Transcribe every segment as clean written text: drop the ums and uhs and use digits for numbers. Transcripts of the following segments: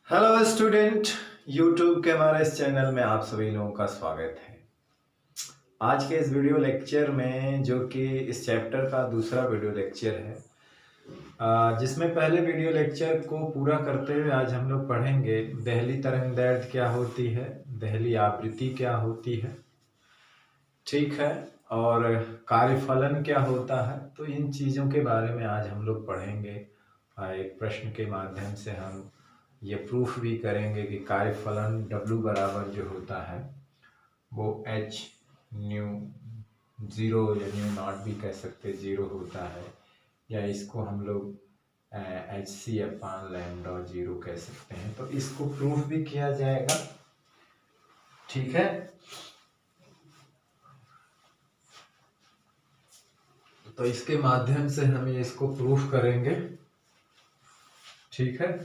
Hello student, YouTube के हमारे इस चैनल में आप सभी लोगों का स्वागत है। आज के इस वीडियो लेक्चर में जो कि इस चैप्टर का दूसरा वीडियो लेक्चर है, जिसमें पहले वीडियो लेक्चर को पूरा करते हुए आज हम लोग पढ़ेंगे दहली तरंगदैर्घ्य क्या होती है, दहली आवृत्ति क्या होती है, ठीक है, और कार्यफलन क्या होता है। तो इन चीज़ों के बारे में आज हम लोग पढ़ेंगे। एक प्रश्न के माध्यम से हम ये प्रूफ भी करेंगे कि कार्यफलन W बराबर जो होता है वो H न्यू ज़ीरो या न्यू नॉट भी कह सकते, ज़ीरो होता है, या इसको हम लोग HC अपान लैम्डा ज़ीरो कह सकते हैं। तो इसको प्रूफ भी किया जाएगा, ठीक है। तो इसके माध्यम से हम इसको प्रूफ करेंगे, ठीक है।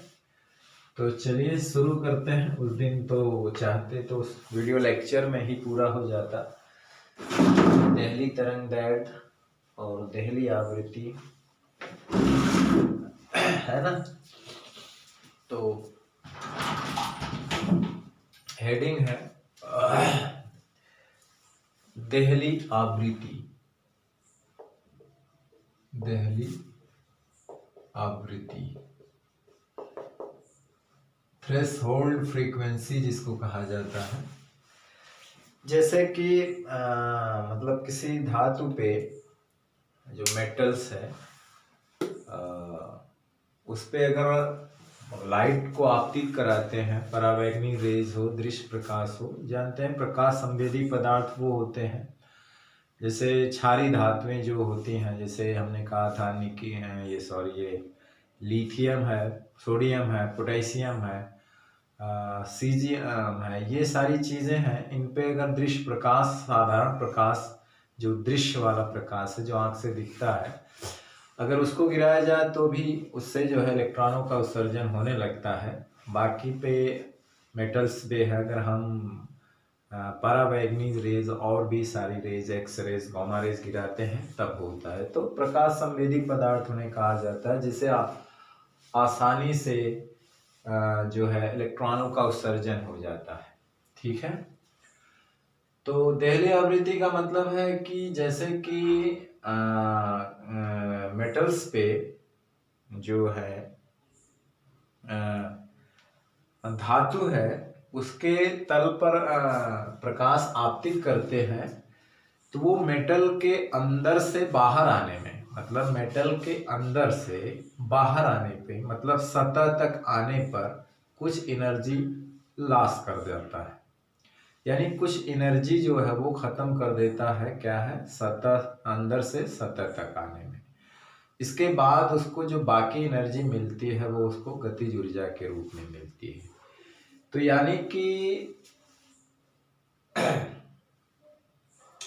तो चलिए शुरू करते हैं। उस दिन तो चाहते तो उस वीडियो लेक्चर में ही पूरा हो जाता, दहली तरंगदैर्घ्य और दहली आवृत्ति, है ना। तो हेडिंग है दहली आवृत्ति, दहली आवृत्ति, थ्रेशोल्ड फ्रीक्वेंसी जिसको कहा जाता है। जैसे कि मतलब किसी धातु पे जो मेटल्स है उस पे अगर लाइट को आपतित कराते हैं, परावैंगनी रेज हो, दृश्य प्रकाश हो, जानते हैं प्रकाश संवेदी पदार्थ वो होते हैं। जैसे क्षारी धातुएं जो होती हैं, जैसे हमने कहा था ये लिथियम है, सोडियम है, पोटेशियम है, सीजियम है, ये सारी चीज़ें हैं। इन पे अगर दृश्य प्रकाश, साधारण प्रकाश जो दृश्य वाला प्रकाश है जो आँख से दिखता है, अगर उसको गिराया जाए तो भी उससे जो है इलेक्ट्रॉनों का उत्सर्जन होने लगता है। बाकी पे मेटल्स पे है, अगर हम परावैंगनी रेज और भी सारी rays, X rays, gamma rays गिराते हैं तब होता है। तो प्रकाश संवेदी पदार्थ उन्हें कहा जाता है, जिसे आप आसानी से जो है इलेक्ट्रॉनों का उत्सर्जन हो जाता है, ठीक है। तो दहली आवृत्ति का मतलब है कि जैसे कि मेटल्स पे जो है धातु है उसके तल पर प्रकाश आपतित करते हैं, तो वो मेटल के अंदर से बाहर आने में, मतलब मेटल के अंदर से बाहर आने पे, मतलब सतह तक आने पर कुछ एनर्जी लॉस कर देता है, यानी कुछ एनर्जी जो है वो खत्म कर देता है। क्या है? सतह, अंदर से सतह तक आने में। इसके बाद उसको जो बाकी एनर्जी मिलती है वो उसको गतिज ऊर्जा के रूप में मिलती है। तो यानी कि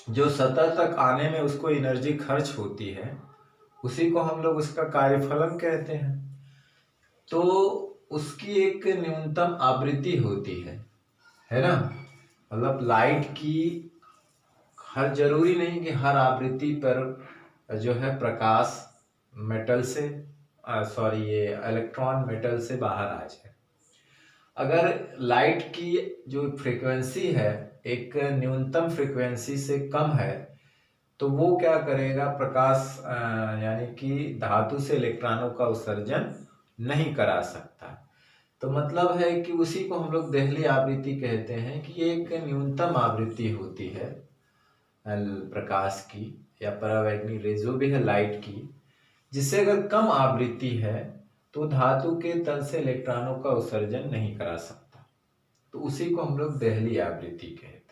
जो सतह तक आने में उसको एनर्जी खर्च होती है, उसी को हम लोग उसका कार्यफलन कहते हैं। तो उसकी एक न्यूनतम आवृत्ति होती है ना। मतलब लाइट की हर जरूरी नहीं कि हर आवृत्ति पर जो है प्रकाश मेटल से ये इलेक्ट्रॉन मेटल से बाहर आ जाए। अगर लाइट की जो फ्रीक्वेंसी है एक न्यूनतम फ्रीक्वेंसी से कम है, तो वो क्या करेगा, प्रकाश यानी कि धातु से इलेक्ट्रॉनों का उत्सर्जन नहीं करा सकता। तो मतलब है कि उसी को हम लोग दहली आवृत्ति कहते हैं कि ये एक न्यूनतम आवृत्ति होती है प्रकाश की या परावैंगनी रेज जो भी है लाइट की, जिससे अगर कम आवृत्ति है तो धातु के तल से इलेक्ट्रॉनों का उत्सर्जन नहीं करा सकता। तो उसी को हम लोग दहली आवृत्ति कहते हैं।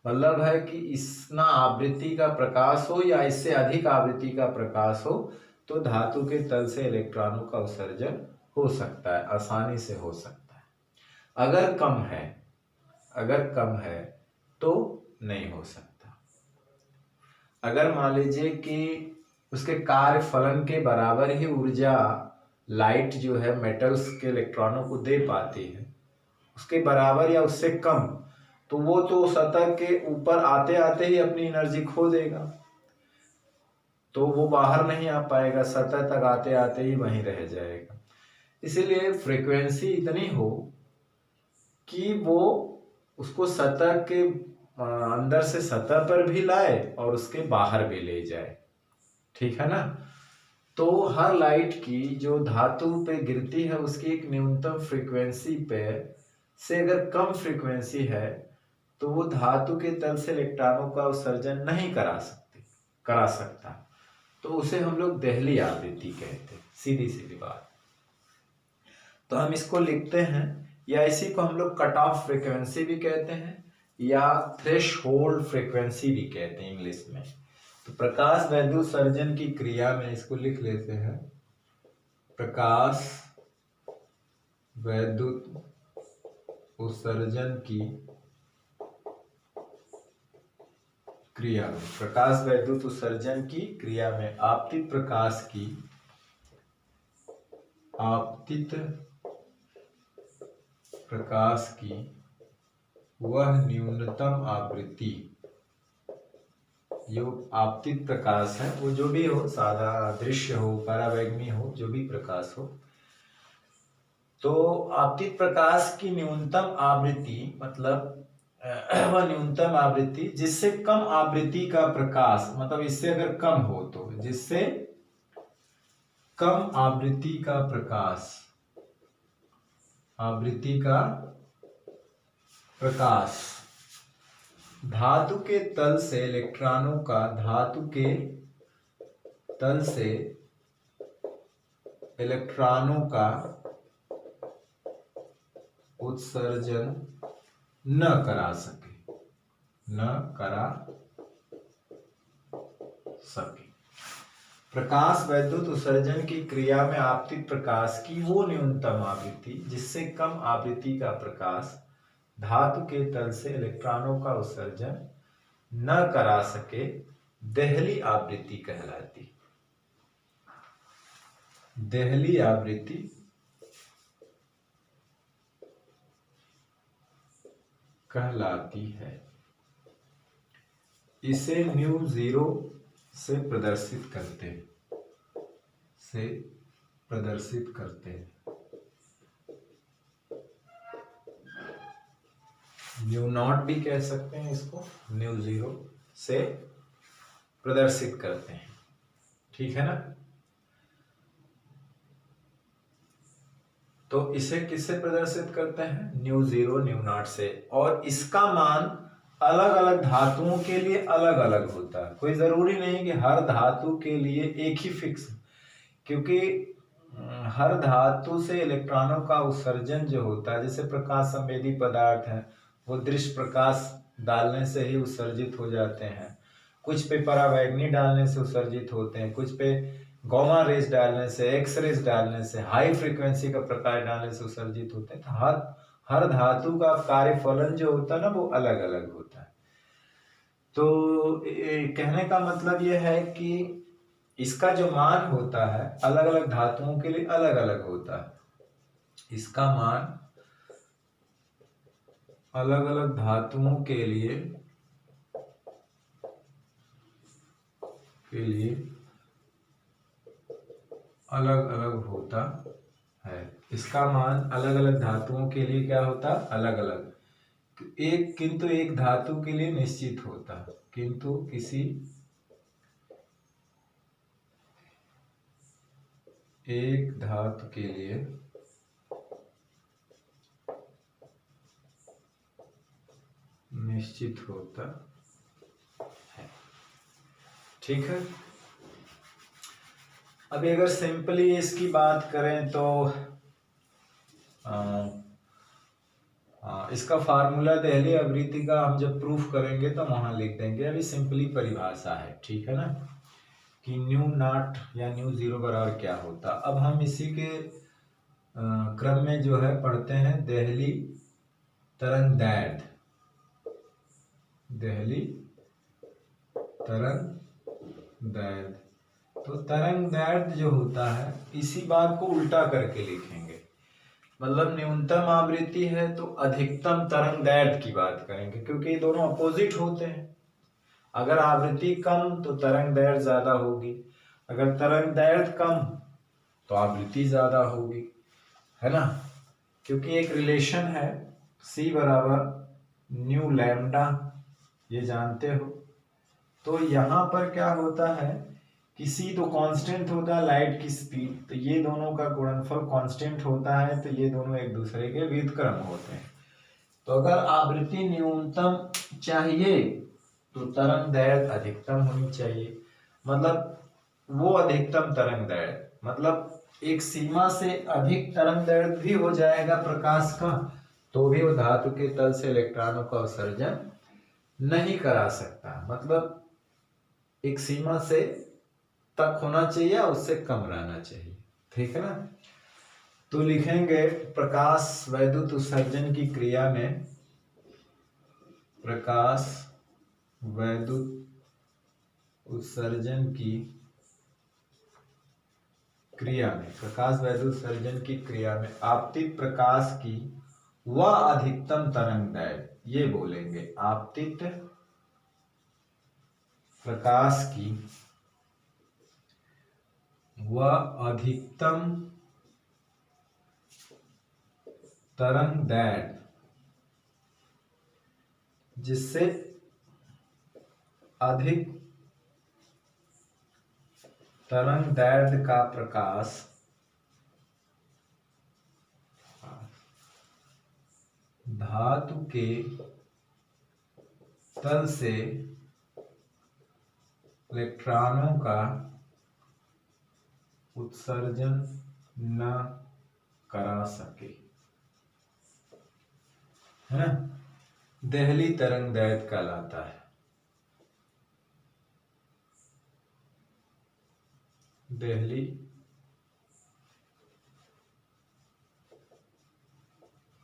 मतलब है कि इतना आवृत्ति का प्रकाश हो या इससे अधिक आवृत्ति का प्रकाश हो तो धातु के तल से इलेक्ट्रॉनों का उत्सर्जन हो सकता है, आसानी से हो सकता है। अगर कम है तो नहीं हो सकता। अगर मान लीजिए कि उसके कार्य फलन के बराबर ही ऊर्जा लाइट जो है मेटल्स के इलेक्ट्रॉनों को दे पाती है, उसके बराबर या उससे कम, तो वो तो सतह के ऊपर आते आते ही अपनी एनर्जी खो देगा, तो वो बाहर नहीं आ पाएगा, सतह तक आते आते ही वहीं रह जाएगा। इसीलिए फ्रीक्वेंसी इतनी हो कि वो उसको सतह के अंदर से सतह पर भी लाए और उसके बाहर भी ले जाए, ठीक है ना। तो हर लाइट की जो धातु पे गिरती है उसकी एक न्यूनतम फ्रीक्वेंसी पे से अगर कम फ्रीक्वेंसी है तो वो धातु के तल से इलेक्ट्रॉनों का उत्सर्जन नहीं करा सकता, तो उसे हम लोग देहली आवृत्ति कहते हैं, सीधी सीधी बात। तो हम इसको लिखते हैं, या इसी को हम लोग कट ऑफ फ्रीक्वेंसी भी कहते हैं या थ्रेशहोल्ड फ्रीक्वेंसी भी कहते हैं इंग्लिश में। तो प्रकाश वैद्युत सर्जन की क्रिया में इसको लिख लेते हैं, प्रकाश वैद्युत उत्सर्जन की क्रिया में, प्रकाश वैद्युत उत्सर्जन की क्रिया में आपतित प्रकाश की वह न्यूनतम आवृत्ति, जो आपतित प्रकाश है वो जो भी हो, सादा दृश्य हो, परावैगनी हो, जो भी प्रकाश हो, तो आपतित प्रकाश की न्यूनतम आवृत्ति मतलब वह न्यूनतम आवृत्ति जिससे कम आवृत्ति का प्रकाश, मतलब इससे अगर कम हो तो जिससे कम आवृत्ति का प्रकाश धातु के तल से इलेक्ट्रॉनों का उत्सर्जन न करा सके। प्रकाश वैद्युत उत्सर्जन की क्रिया में आपतित प्रकाश की वो न्यूनतम आवृत्ति जिससे कम आवृत्ति का प्रकाश धातु के तल से इलेक्ट्रॉनों का उत्सर्जन न करा सके, देहली आवृत्ति कहलाती। देहली आवृत्ति कहलाती है। इसे न्यू जीरो से प्रदर्शित करते हैं। न्यू नॉट भी कह सकते हैं इसको, न्यू जीरो से प्रदर्शित करते हैं, ठीक है ना। तो इसे किससे प्रदर्शित करते हैं? न्यू जीरो न्यू नॉट से। और इसका मान अलग अलग धातुओं के लिए अलग अलग होता है, कोई जरूरी नहीं कि हर धातु के लिए एक ही फिक्स, क्योंकि हर धातु से इलेक्ट्रॉनों का उत्सर्जन जो होता है, जैसे प्रकाश संवेदी पदार्थ है वो दृश्य प्रकाश डालने से ही उत्सर्जित हो जाते हैं, कुछ पे परावैगनी डालने से उत्सर्जित होते हैं, कुछ पे गामा रेज डालने से, एक्स रेज डालने से, हाई फ्रीक्वेंसी का प्रकाश डालने से उत्सर्जित होते हैं। तो हर धातु का कार्यफलन जो होता है ना वो अलग अलग होता है। तो कहने का मतलब यह है कि इसका जो मान होता है अलग अलग धातुओं के लिए अलग अलग होता है। इसका मान अलग अलग धातुओं के लिए अलग अलग होता है। इसका मान अलग अलग धातुओं के लिए क्या होता है? अलग अलग। किंतु एक धातु के लिए निश्चित होता है, किंतु किसी एक धातु के लिए निश्चित होता है, ठीक है। अभी अगर सिंपली इसकी बात करें तो इसका फार्मूला देहली आवृत्ति का हम जब प्रूफ करेंगे तो वहां लिख देंगे। अभी सिंपली परिभाषा है, ठीक है ना, कि न्यू नॉट या न्यू जीरो बराबर क्या होता। अब हम इसी के क्रम में जो है पढ़ते हैं देहली तरंगदैर्घ्य। तो तरंगदैर्घ्य जो होता है इसी बात को उल्टा करके लिखेंगे, मतलब न्यूनतम आवृत्ति है तो अधिकतम तरंगदैर्घ्य की बात करेंगे, क्योंकि ये दोनों अपोजिट होते हैं। अगर आवृत्ति कम तो तरंगदैर्घ्य ज्यादा होगी, अगर तरंगदैर्घ्य कम तो आवृत्ति ज्यादा होगी। है ना, क्योंकि एक रिलेशन है C बराबर न्यू लैम्डा, ये जानते हो। तो यहाँ पर क्या होता है कि C तो कांस्टेंट होता है लाइट की स्पीड, तो ये दोनों का गुणनफल कांस्टेंट होता है, तो ये दोनों एक दूसरे के व्युत्क्रम होते हैं। तो अगर आवृत्ति न्यूनतम चाहिए तो तरंग दैर्घ्य अधिकतम होनी चाहिए, मतलब वो अधिकतम तरंग दैर्घ्य, मतलब एक सीमा से अधिक तरंग दैर्घ्य भी हो जाएगा प्रकाश का, तो भी वो धातु के तल से इलेक्ट्रॉनों का उत्सर्जन नहीं करा सकता। मतलब एक सीमा से तक होना चाहिए, उससे कम रहना चाहिए, ठीक है ना। तो लिखेंगे प्रकाश वैद्युत उत्सर्जन की क्रिया में, प्रकाश वैद्युत उत्सर्जन की क्रिया में, प्रकाश वैद्युत उत्सर्जन की क्रिया में आपतित प्रकाश की वह अधिकतम तरंग दैर्घ्य, ये बोलेंगे आपतित प्रकाश की वह अधिकतम तरंग दैर्घ्य जिससे अधिक तरंग दैर्घ्य का प्रकाश धातु के तल से इलेक्ट्रॉनों का उत्सर्जन न करा सके, है ना, देहली तरंग दैर्घ्य कहलाता है। देहली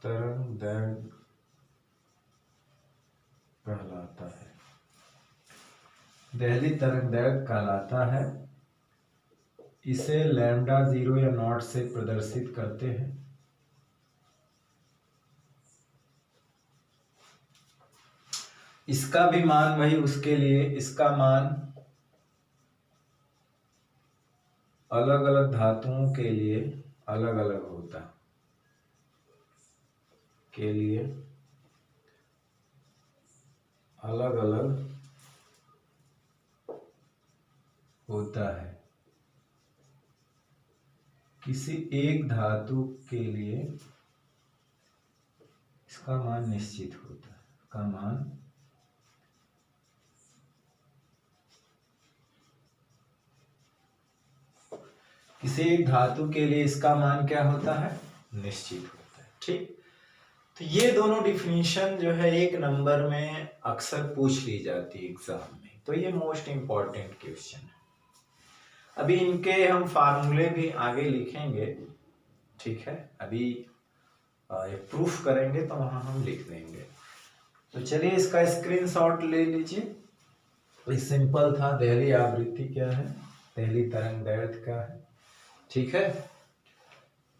तरंग दैर्घ्य कहलाता है, देहली तरंग दैर्घ्य कहलाता है। इसे लैम्डा 0 या नॉट से प्रदर्शित करते हैं। इसका भी मान वही, उसके लिए इसका मान अलग अलग धातुओं के लिए अलग अलग होता के लिए अलग अलग होता है। किसी एक धातु के लिए इसका मान निश्चित होता है, इसका मान किसी एक धातु के लिए इसका मान क्या होता है, निश्चित होता है, ठीक। तो ये दोनों डिफिनीशन जो है एक नंबर में अक्सर पूछ ली जाती है एग्जाम में, तो ये मोस्ट इंपॉर्टेंट क्वेश्चन है। अभी इनके हम फार्मूले भी आगे लिखेंगे, ठीक है, अभी ये प्रूफ करेंगे तो वहां हम लिख देंगे। तो चलिए इसका स्क्रीनशॉट ले लीजिए। तो सिंपल था, देहली आवृत्ति क्या है, देहली तरंग दैर्घ्य क्या है, ठीक है।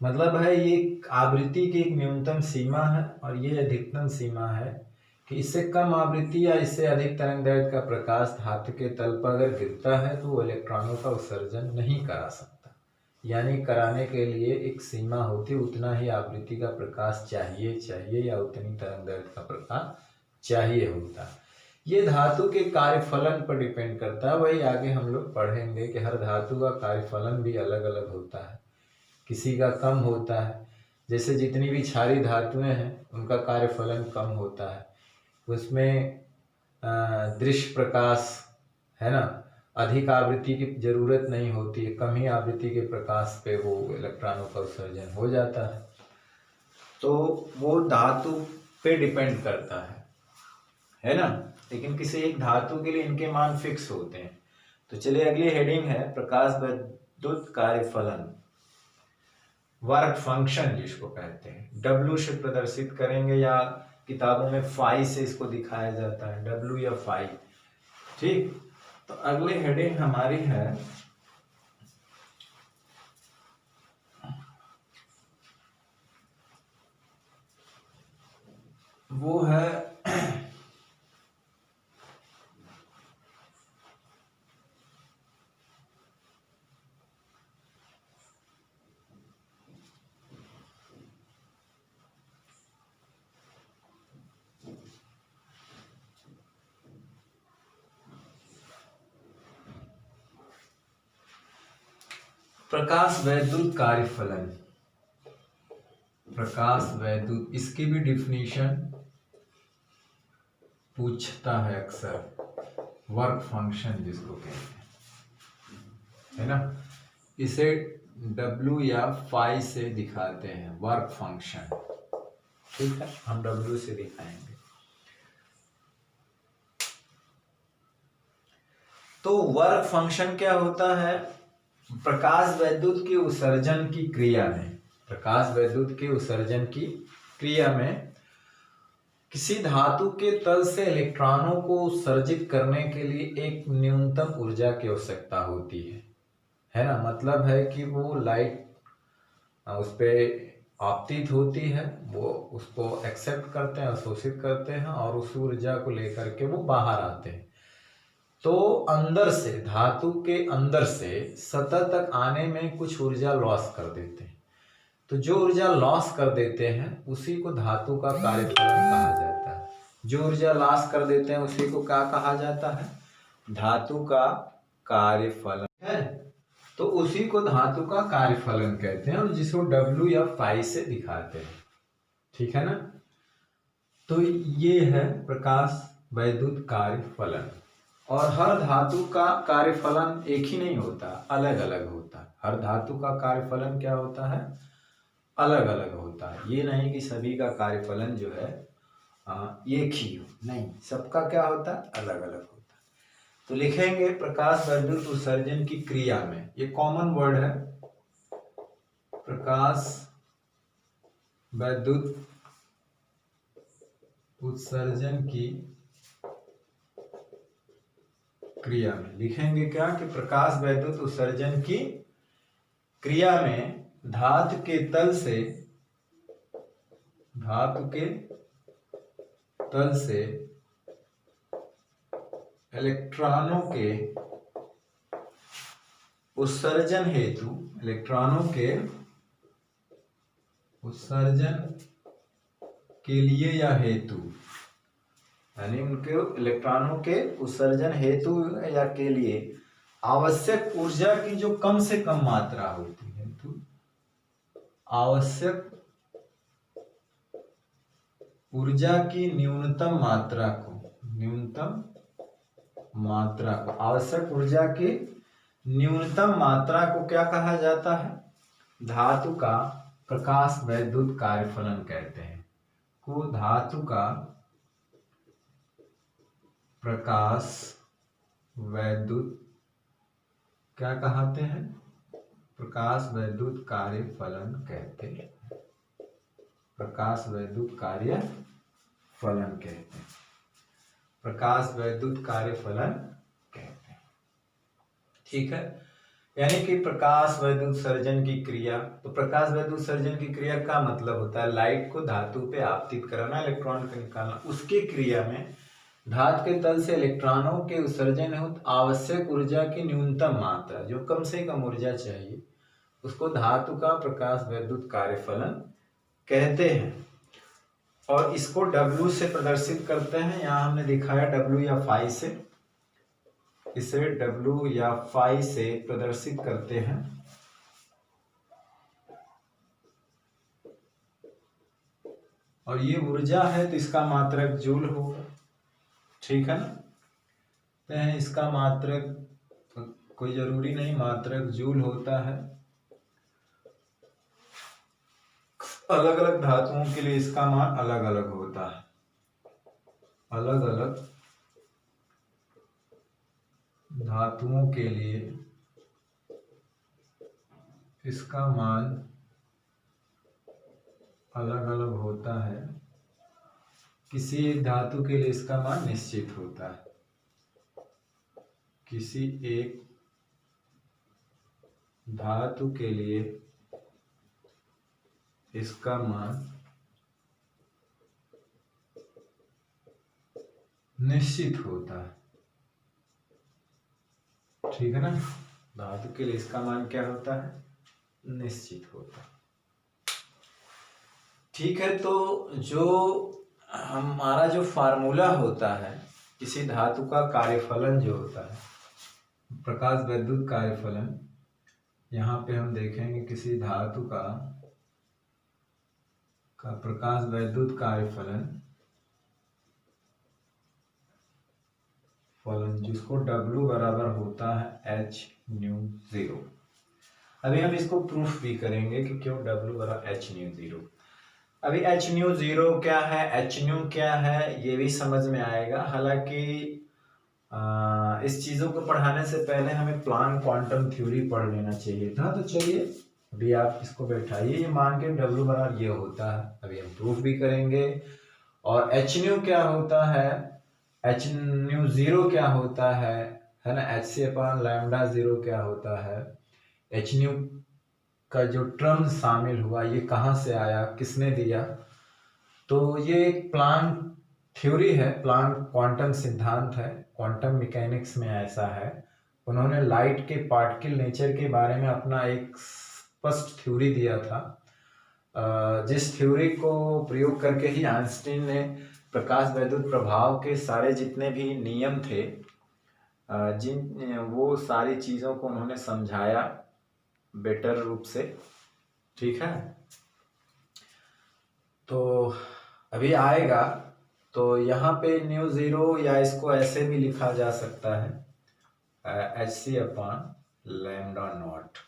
मतलब है ये आवृत्ति की एक न्यूनतम सीमा है और ये अधिकतम सीमा है कि इससे कम आवृत्ति या इससे अधिक तरंग दैर्घ्य का प्रकाश धातु के तल पर अगर गिरता है तो वो इलेक्ट्रॉनों का उत्सर्जन नहीं करा सकता, यानी कराने के लिए एक सीमा होती, उतना ही आवृत्ति का प्रकाश चाहिए या उतनी तरंग दैर्घ्य का प्रकाश चाहिए होता। ये धातु के कार्यफलन पर डिपेंड करता है, वही आगे हम लोग पढ़ेंगे कि हर धातु का कार्यफलन भी अलग अलग होता है, किसी का कम होता है। जैसे जितनी भी क्षारीय धातुएं हैं उनका कार्यफलन कम होता है, उसमें दृश्य प्रकाश, है ना, अधिक आवृत्ति की जरूरत नहीं होती है, कम ही आवृत्ति के प्रकाश पे वो इलेक्ट्रॉनों का उत्सर्जन हो जाता है। तो वो धातु पे डिपेंड करता है ना। लेकिन किसी एक धातु के लिए इनके मान फिक्स होते हैं। तो चलिए अगली हेडिंग है प्रकाश वैद्युत कार्यफलन, वर्क फंक्शन जिसको कहते हैं, W से प्रदर्शित करेंगे या किताबों में फाई से इसको दिखाया जाता है, W या फाई, ठीक। तो अगली हेडिंग हमारी है वो है प्रकाश वैद्युत कार्यफलन, प्रकाश वैद्युत, इसकी भी डिफिनीशन पूछता है अक्सर, वर्क फंक्शन जिसको कहते हैं, है ना। इसे W या फाई से दिखाते हैं, वर्क फंक्शन। ठीक है, हम W से दिखाएंगे। तो वर्क फंक्शन क्या होता है? प्रकाश वैद्युत के उत्सर्जन की क्रिया में, प्रकाश वैद्युत के उत्सर्जन की क्रिया में किसी धातु के तल से इलेक्ट्रॉनों को उत्सर्जित करने के लिए एक न्यूनतम ऊर्जा की आवश्यकता होती है ना। मतलब है कि वो लाइट उस पे आपतित होती है, वो उसको एक्सेप्ट करते हैं, अवशोषित करते हैं और उस ऊर्जा को लेकर के वो बाहर आते हैं। तो अंदर से, धातु के अंदर से सतह तक आने में कुछ ऊर्जा लॉस कर देते हैं। तो जो ऊर्जा लॉस कर देते हैं उसी को धातु का कार्यफलन कहा जाता है। जो ऊर्जा लॉस कर देते हैं उसी को क्या कहा जाता है? धातु का कार्यफलन है। तो उसी को धातु का कार्यफलन कहते हैं और जिसको W या फाई से दिखाते हैं। ठीक है ना। तो ये है प्रकाश वैद्युत कार्यफलन। और हर धातु का कार्यफलन एक ही नहीं होता, अलग अलग होता है। हर धातु का कार्यफलन क्या होता है? अलग अलग होता है। ये नहीं कि सभी का कार्यफलन जो है एक ही हो, नहीं, सबका क्या होता है? अलग अलग होता है। तो लिखेंगे प्रकाश वैद्युत उत्सर्जन की क्रिया में, ये कॉमन वर्ड है, प्रकाश वैद्युत उत्सर्जन की क्रिया में लिखेंगे क्या कि प्रकाश वैद्युत उत्सर्जन की क्रिया में धातु के तल से इलेक्ट्रॉनों के उत्सर्जन के लिए या हेतु, यानी उनके इलेक्ट्रॉनों के उत्सर्जन हेतु या के लिए आवश्यक ऊर्जा की जो कम से कम मात्रा होती है, तो आवश्यक ऊर्जा की न्यूनतम मात्रा को आवश्यक ऊर्जा की न्यूनतम मात्रा को क्या कहा जाता है? धातु का प्रकाश वैद्युत कार्यफलन कहते हैं। को धातु का प्रकाश वैद्युत क्या कहते हैं? प्रकाश वैद्युत कार्यफलन कहते हैं। प्रकाश वैद्युत कार्यफलन कहते हैं। प्रकाश वैद्युत कार्यफलन कहते हैं। ठीक है, यानी कि प्रकाश वैद्युत उत्सर्जन की क्रिया। तो प्रकाश वैद्युत उत्सर्जन की क्रिया का मतलब होता है लाइट को धातु पे आपतित कराना, इलेक्ट्रॉन को निकालना। उसकी क्रिया में धातु के तल से इलेक्ट्रॉनों के उत्सर्जन हेतु आवश्यक ऊर्जा की न्यूनतम मात्रा, जो कम से कम ऊर्जा चाहिए, उसको धातु का प्रकाश वैद्युत कार्यफलन कहते हैं। और इसको W से प्रदर्शित करते हैं। यहाँ हमने दिखाया W या फाई से, इसे W या फाई से प्रदर्शित करते हैं। और ये ऊर्जा है तो इसका मात्रक जूल होगा। ठीक है ना। तो इसका मात्रक कोई जरूरी नहीं, मात्रक जूल होता है। अलग अलग धातुओं के लिए इसका मान अलग अलग होता है। अलग अलग धातुओं के लिए इसका मान अलग अलग होता है। किसी एक धातु के लिए इसका मान निश्चित होता है। किसी एक धातु के लिए इसका मान निश्चित होता है। ठीक है ना। धातु के लिए इसका मान क्या होता है? निश्चित होता है। ठीक है, तो जो हमारा जो फार्मूला होता है किसी धातु का कार्यफलन जो होता है, प्रकाश वैद्युत कार्यफलन, यहाँ पे हम देखेंगे किसी धातु का प्रकाश वैद्युत कार्यफलन जिसको W बराबर होता है h न्यू 0। अभी हम इसको प्रूफ भी करेंगे कि क्यों W बराबर h न्यू 0। अभी h न्यू 0 क्या है, h न्यू क्या है, ये भी समझ में आएगा। हालांकि इस चीजों को पढ़ाने से पहले हमें प्लांक क्वांटम थ्योरी पढ़ लेना चाहिए था। तो चलिए अभी आप इसको बैठाइए, ये मान के W बराबर ये होता है। अभी हम प्रूफ भी करेंगे। और h न्यू क्या होता है, h न्यू 0 क्या होता है ना, h से अपन लैम्डा 0 क्या होता है, h न्यू का जो टर्म शामिल हुआ ये कहाँ से आया, किसने दिया। तो ये एक प्लांक थ्योरी है, प्लांक क्वांटम सिद्धांत है, क्वांटम मैकेनिक्स में ऐसा है। उन्होंने लाइट के पार्टिकल नेचर के बारे में अपना एक स्पष्ट थ्योरी दिया था, जिस थ्योरी को प्रयोग करके ही आइंस्टीन ने प्रकाश वैद्युत प्रभाव के सारे जितने भी नियम थे, जिन वो सारी चीज़ों को उन्होंने समझाया बेटर रूप से। ठीक है, तो अभी आएगा। तो यहाँ पे न्यू 0 या इसको ऐसे भी लिखा जा सकता है HC अपॉन लैम्डा नॉट।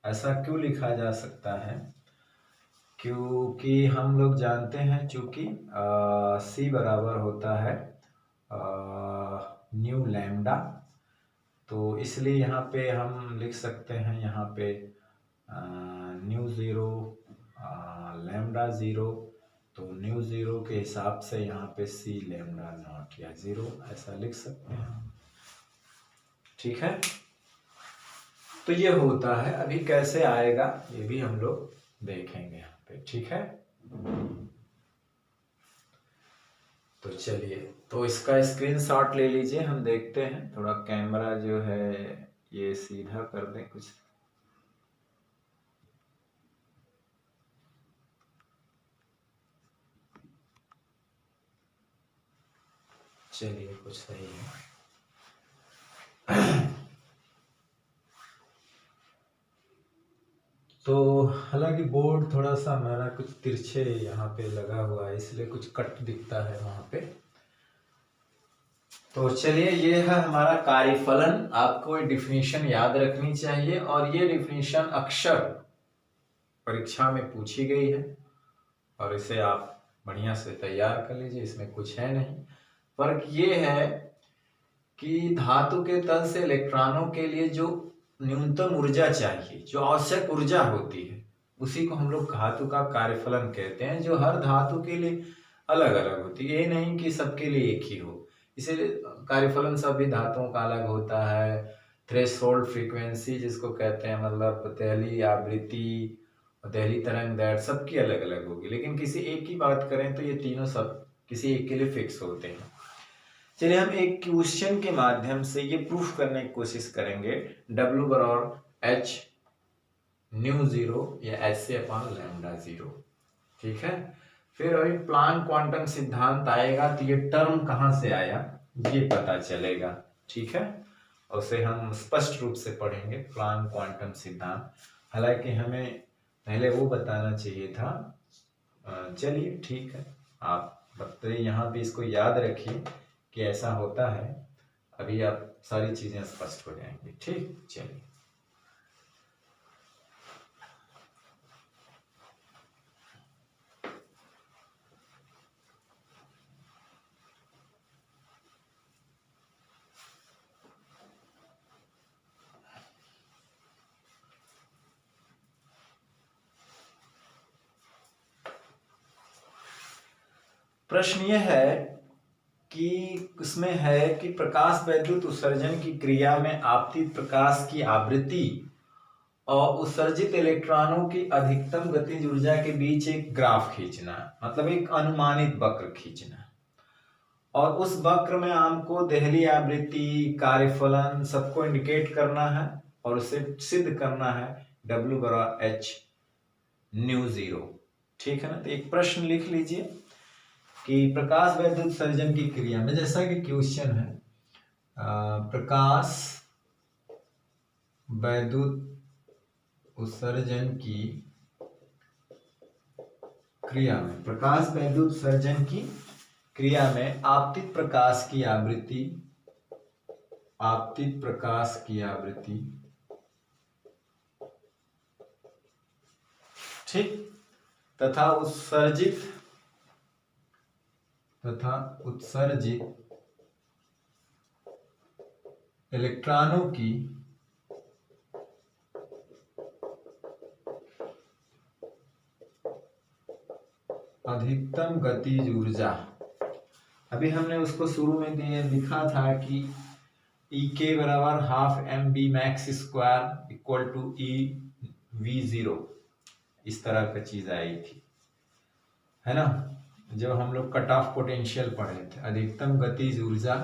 ऐसा क्यों लिखा जा सकता है, क्योंकि हम लोग जानते हैं चूंकि C बराबर होता है न्यू लैम्डा, तो इसलिए यहाँ पे हम लिख सकते हैं यहाँ पे न्यू 0 लैम्डा 0। तो न्यू 0 के हिसाब से यहाँ पे C लैम्डा नॉट या 0 ऐसा लिख सकते हैं। ठीक है, तो ये होता है। अभी कैसे आएगा ये भी हम लोग देखेंगे यहाँ पे। ठीक है, तो चलिए, तो इसका स्क्रीनशॉट ले लीजिए, हम देखते हैं। थोड़ा कैमरा जो है ये सीधा कर दें कुछ। चलिए, कुछ सही है। तो हालांकि बोर्ड थोड़ा सा हमारा कुछ तिरछे यहाँ पे लगा हुआ है, इसलिए कुछ कट दिखता है वहां पे। तो चलिए, ये है हमारा कार्यफलन। आपको ये डिफिनीशन याद रखनी चाहिए, और ये डिफिनीशन अक्सर परीक्षा में पूछी गई है, और इसे आप बढ़िया से तैयार कर लीजिए, इसमें कुछ है नहीं। फर्क ये है कि धातु के तल से इलेक्ट्रॉनों के लिए जो न्यूनतम ऊर्जा चाहिए, जो आवश्यक ऊर्जा होती है, उसी को हम लोग धातु का कार्यफलन कहते हैं, जो हर धातु के लिए अलग अलग होती है। ये नहीं कि सबके लिए एक ही हो, इसीलिए कार्यफलन सभी धातुओं का अलग होता है। थ्रेशोल्ड फ्रीक्वेंसी जिसको कहते हैं, मतलब पहली आवृत्ति, पहली तरंग दैर्ध्य सबकी अलग अलग होगी, लेकिन किसी एक की बात करें तो ये तीनों सब किसी एक के लिए फिक्स होते हैं। चलिए, हम एक क्वेश्चन के माध्यम से ये प्रूफ करने की कोशिश करेंगे। W बराबर h न्यू 0 या h से अपॉन लैम्डा 0। ठीक है, फिर अभी प्लांक क्वांटम सिद्धांत आएगा, तो ये टर्म कहाँ से आया ये पता चलेगा। ठीक है, और उसे हम स्पष्ट रूप से पढ़ेंगे, प्लांक क्वांटम सिद्धांत। हालांकि हमें पहले वो बताना चाहिए था। चलिए ठीक है, आप बताइए, यहाँ भी इसको याद रखिए कि ऐसा होता है। अभी आप सारी चीजें स्पष्ट हो जाएंगी। ठीक, चलिए। प्रश्न यह है कि उसमें है कि प्रकाश वैद्युत उत्सर्जन की क्रिया में आपतित प्रकाश की आवृत्ति और उत्सर्जित इलेक्ट्रॉनों की अधिकतम गतिज ऊर्जा के बीच एक ग्राफ खींचना, मतलब एक अनुमानित वक्र खींचना, और उस वक्र में हमको देहली आवृत्ति, कार्यफलन सबको इंडिकेट करना है, और उसे सिद्ध करना है W बराबर h न्यू 0। ठीक है ना, तो एक प्रश्न लिख लीजिए कि प्रकाश वैद्युत सर्जन की क्रिया में, जैसा कि क्वेश्चन है, प्रकाश वैद्युत उत्सर्जन की क्रिया में, प्रकाश वैद्युत उत्सर्जन की क्रिया में आपतित प्रकाश की आवृत्ति, आपतित प्रकाश की आवृत्ति, ठीक, तथा उत्सर्जित इलेक्ट्रॉनों की अधिकतम गतिज ऊर्जा। अभी हमने उसको शुरू में लिखा था कि E बराबर half M B max square equal to EV0, इस तरह का चीज आई थी, है ना, जब हम लोग कट ऑफ पोटेंशियल पढ़े थे। अधिकतम गतिज ऊर्जा,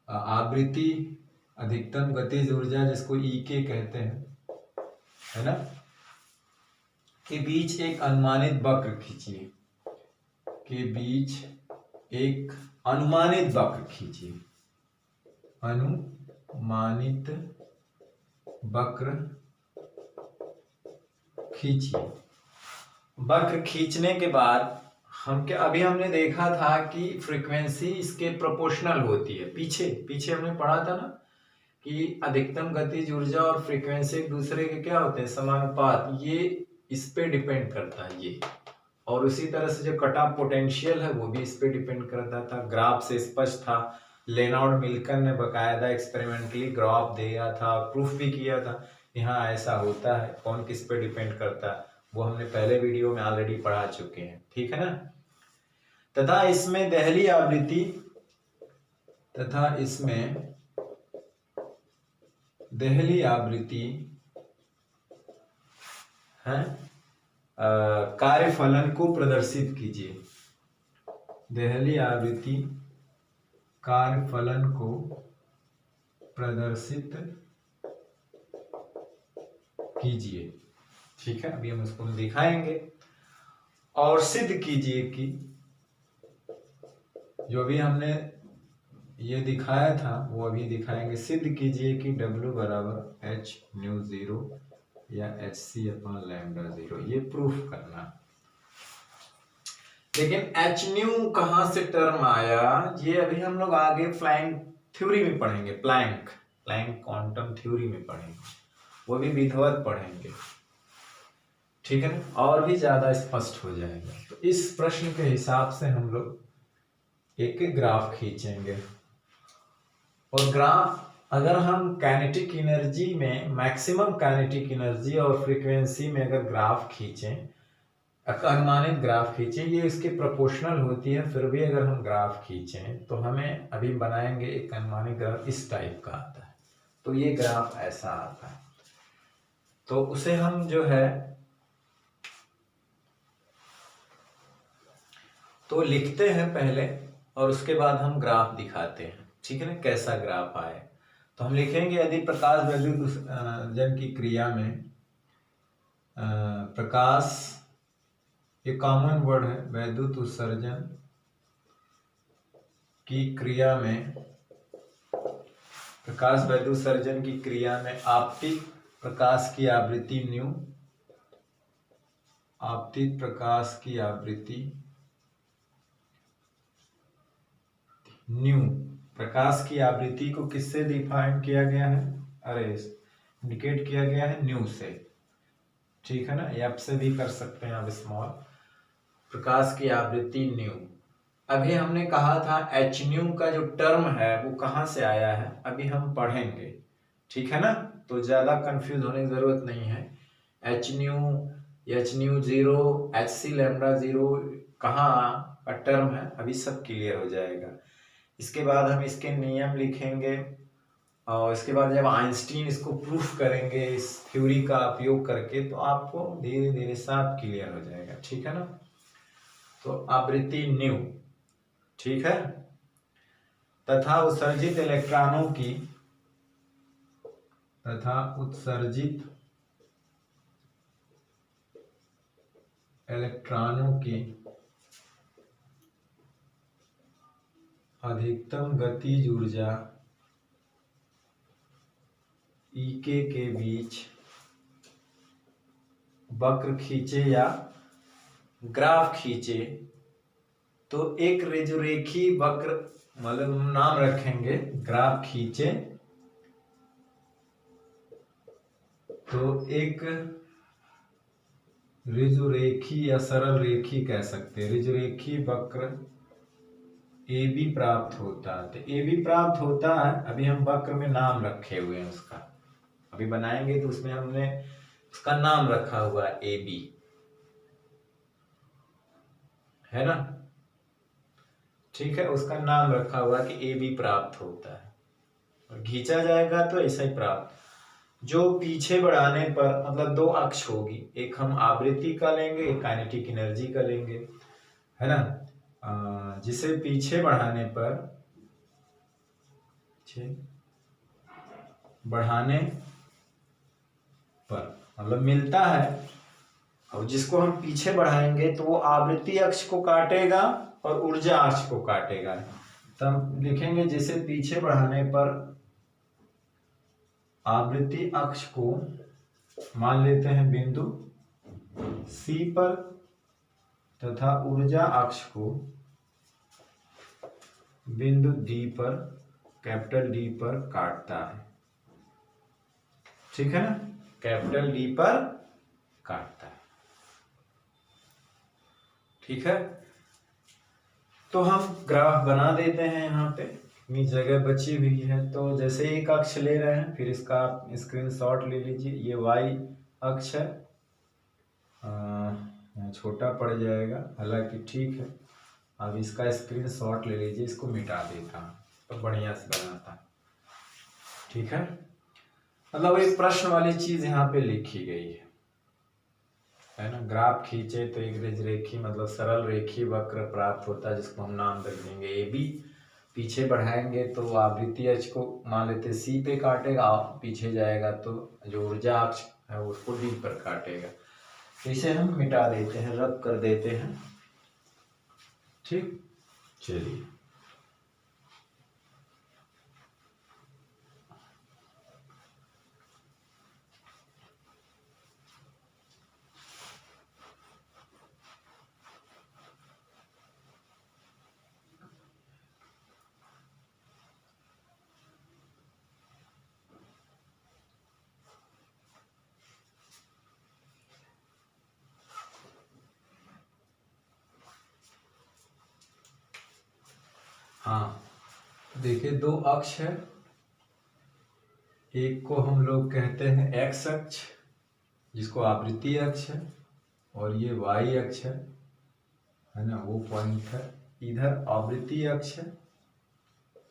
आवृत्ति, अधिकतम गतिज ऊर्जा जिसको E कहते हैं, है ना, के बीच एक अनुमानित वक्र खींचिए, के बीच एक अनुमानित वक्र खींचिए, अनुमानित वक्र खींचिए। वक्र खींचने के बाद अभी हमने देखा था कि फ्रीक्वेंसी इसके प्रोपोर्शनल होती है। पीछे हमने पढ़ा था ना कि अधिकतम गतिज ऊर्जा और फ्रीक्वेंसी एक दूसरे के क्या होते हैं, समानुपात। ये इस पे डिपेंड करता है ये, और उसी तरह से जो कट ऑफ पोटेंशियल है वो भी इस पे डिपेंड करता था। ग्राफ से स्पष्ट था, लेनार्ड मिल्टन ने बकायदा एक्सपेरिमेंटली ग्राफ दिया था, प्रूफ भी किया था यहाँ ऐसा होता है। कौन किस पे डिपेंड करता है वो हमने पहले वीडियो में ऑलरेडी पढ़ा चुके हैं, ठीक है ना। तथा इसमें देहली आवृत्ति, तथा इसमें देहली आवृत्ति है, कार्यफलन को प्रदर्शित कीजिए। देहली आवृत्ति कार्यफलन को प्रदर्शित कीजिए, ठीक है। अभी हम उसको दिखाएंगे और सिद्ध कीजिए कि जो भी हमने ये दिखाया था वो अभी दिखाएंगे। सिद्ध कीजिए कि W बराबर h न्यू 0 या HC अपॉन लैम्डा 0, ये प्रूफ करना। लेकिन h न्यू कहां से टर्म आया, ये अभी हम लोग आगे प्लैंक थ्योरी में पढ़ेंगे, प्लैंक क्वांटम थ्योरी में पढ़ेंगे, वो भी विधिवत पढ़ेंगे, ठीक है ना, और भी ज्यादा स्पष्ट हो जाएगा। तो इस प्रश्न के हिसाब से हम लोग एक ग्राफ खींचेंगे, और ग्राफ अगर हम काइनेटिक एनर्जी में मैक्सिमम काइनेटिक एनर्जी और फ्रीक्वेंसी में अगर ग्राफ खींचें, अनुमानित ग्राफ खींचें, ये इसके प्रोपोर्शनल होती है, फिर भी अगर हम ग्राफ खींचें तो हमें अभी बनाएंगे एक अनुमानित ग्राफ इस टाइप का आता है। तो ये ग्राफ ऐसा आता है, तो उसे हम जो है तो लिखते हैं पहले और उसके बाद हम ग्राफ दिखाते हैं, ठीक है ना, कैसा ग्राफ आए। तो हम लिखेंगे यदि प्रकाश वैद्युत उत्सर्जन की क्रिया में प्रकाश, ये कॉमन वर्ड है, वैद्युत उत्सर्जन की क्रिया में, प्रकाश वैद्युत उत्सर्जन की क्रिया में आपतित प्रकाश की आवृत्ति न्यू, आपतित प्रकाश की आवृत्ति न्यू, प्रकाश की आवृत्ति को किससे डिफाइन किया गया है, अरे इंडिकेट किया गया है न्यू से, ठीक है ना, एफ से भी कर सकते हैं आप स्मॉल। प्रकाश की आवृत्ति न्यू। अभी हमने कहा था एच न्यू का जो टर्म है वो कहाँ से आया है, अभी हम पढ़ेंगे, ठीक है ना, तो ज्यादा कंफ्यूज होने की जरूरत नहीं है। एच न्यू 0, HC लैम्डा 0 कहाँ का टर्म है, अभी सब क्लियर हो जाएगा। इसके बाद हम इसके नियम लिखेंगे, और इसके बाद जब आइंस्टीन इसको प्रूफ करेंगे इस थ्योरी का उपयोग करके, तो आपको धीरे धीरे सब क्लियर हो जाएगा, ठीक है ना। तो आवृत्ति न्यू, ठीक है, तथा उत्सर्जित इलेक्ट्रॉनों की, तथा उत्सर्जित इलेक्ट्रॉनों की अधिकतम गतिज ऊर्जा EK के बीच वक्र खींचे या ग्राफ खींचे तो एक रेखी वक्र, मतलब नाम रखेंगे ग्राफ खींचे तो एक रेखी या सरल रेखी कह सकते हैं, रेखी वक्र ए बी प्राप्त होता है। तो ए बी प्राप्त होता है, अभी हम वक्र में नाम रखे हुए हैं उसका, अभी बनाएंगे तो उसमें हमने उसका नाम रखा हुआ है ए बी, है ना। ठीक है, उसका नाम रखा हुआ कि ए बी प्राप्त होता है और खींचा जाएगा तो ऐसा ही प्राप्त। जो पीछे बढ़ाने पर मतलब दो अक्ष होगी, एक हम आवृत्ति का लेंगे, एक काइनेटिक एनर्जी का लेंगे, है ना। जिसे पीछे बढ़ाने पर मतलब मिलता है, और जिसको हम पीछे बढ़ाएंगे तो वो आवृत्ति अक्ष को काटेगा और ऊर्जा अक्ष को काटेगा। तो हम लिखेंगे जिसे पीछे बढ़ाने पर आवृत्ति अक्ष को मान लेते हैं बिंदु C पर तथा ऊर्जा अक्ष को बिंदु D पर, कैपिटल D पर काटता है। ठीक है ना, कैपिटल D पर काटता है। ठीक है, तो हम ग्राफ बना देते हैं। यहाँ पे इतनी जगह बची हुई है, तो जैसे एक अक्ष ले रहे हैं, फिर इसका स्क्रीनशॉट ले लीजिए। ये y अक्ष है, छोटा पड़ जाएगा, हालांकि ठीक है। अब इसका स्क्रीनशॉट ले लीजिए, इसको मिटा देता हूँ तो बढ़िया से बनाता। ठीक है, मतलब एक प्रश्न वाली चीज यहाँ पे लिखी गई है ना। ग्राफ खींचे तो एक रेखी मतलब सरल रेखी वक्र प्राप्त होता है, जिसको हम नाम रख देंगे ए बी। पीछे बढ़ाएंगे तो आवृत्ति अक्ष को मान लेते सी पे काटेगा, पीछे जाएगा तो जो ऊर्जा अक्ष है उसको डी पर काटेगा। इसे हम मिटा देते हैं, रद्द कर देते हैं। ठीक, चलिए हाँ, देखिए दो अक्ष है, एक को हम लोग कहते हैं एक्स अक्ष जिसको आवृत्ति अक्ष है, और ये वाई अक्ष है ना, वो पॉइंट है। इधर आवृत्ति अक्ष है,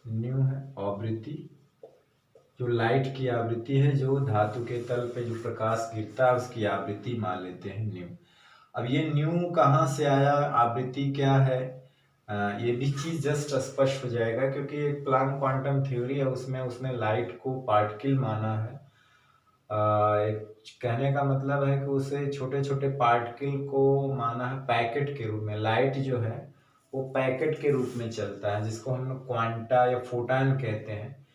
न्यू है आवृत्ति, जो लाइट की आवृत्ति है, जो धातु के तल पे जो प्रकाश गिरता है उसकी आवृत्ति मान लेते हैं न्यू। अब ये न्यू कहाँ से आया, आवृत्ति क्या है, ये भी चीज जस्ट स्पष्ट हो जाएगा, क्योंकि एक प्लैंक क्वांटम थ्योरी है, उसमें उसने लाइट को पार्टिकल माना है। एक कहने का मतलब है कि उसे छोटे छोटे पार्टिकल को माना है पैकेट के रूप में। लाइट जो है वो पैकेट के रूप में चलता है, जिसको हम क्वांटा या फोटान कहते हैं,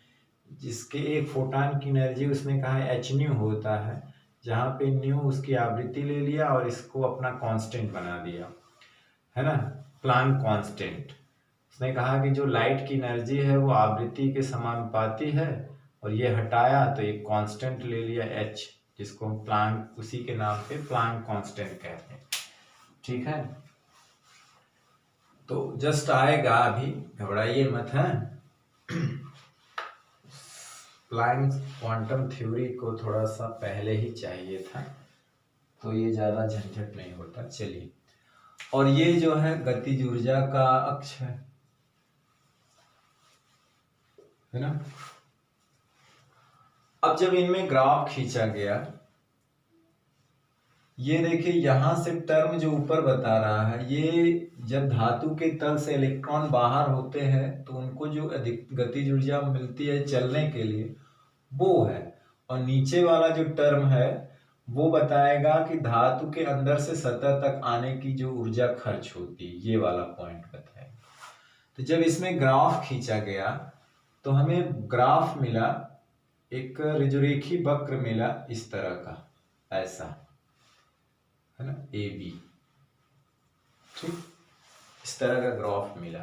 जिसके एक फोटान की एनर्जी उसने कहा है एच न्यू होता है, जहाँ पे न्यू उसकी आवृत्ति ले लिया और इसको अपना कांस्टेंट बना दिया, है ना, प्लैंक कांस्टेंट। उसने कहा कि जो लाइट की एनर्जी है वो आवृत्ति के समानुपाती है, और ये हटाया तो एक कांस्टेंट ले लिया h, जिसको हम प्लैंक, उसी के नाम पे प्लैंक कांस्टेंट कहते हैं। ठीक है, तो जस्ट आएगा, अभी घबराइए मत है। प्लैंक क्वांटम थ्योरी को थोड़ा सा पहले ही चाहिए था, तो ये ज्यादा झंझट नहीं होता। चलिए, और ये जो है गतिज ऊर्जा का अक्ष है ना। अब जब इनमें ग्राफ खींचा गया, ये देखिए यहां से टर्म जो ऊपर बता रहा है, ये जब धातु के तल से इलेक्ट्रॉन बाहर होते हैं तो उनको जो अधिक गतिज ऊर्जा मिलती है चलने के लिए वो है, और नीचे वाला जो टर्म है वो बताएगा कि धातु के अंदर से सतह तक आने की जो ऊर्जा खर्च होती है, ये वाला पॉइंट बताएगा। तो जब इसमें ग्राफ खींचा गया तो हमें ग्राफ मिला, एक रेखी वक्र मिला इस तरह का, ऐसा, है ना, ए बी। ठीक, इस तरह का ग्राफ मिला।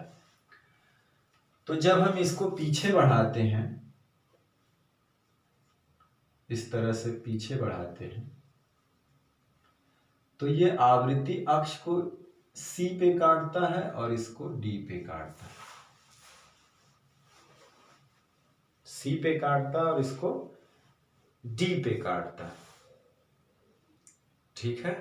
तो जब हम इसको पीछे बढ़ाते हैं, इस तरह से पीछे बढ़ाते हैं, तो ये आवृत्ति अक्ष को सी पे काटता है और इसको डी पे काटता है। सी पे काटता है और इसको डी पे काटता है। ठीक है,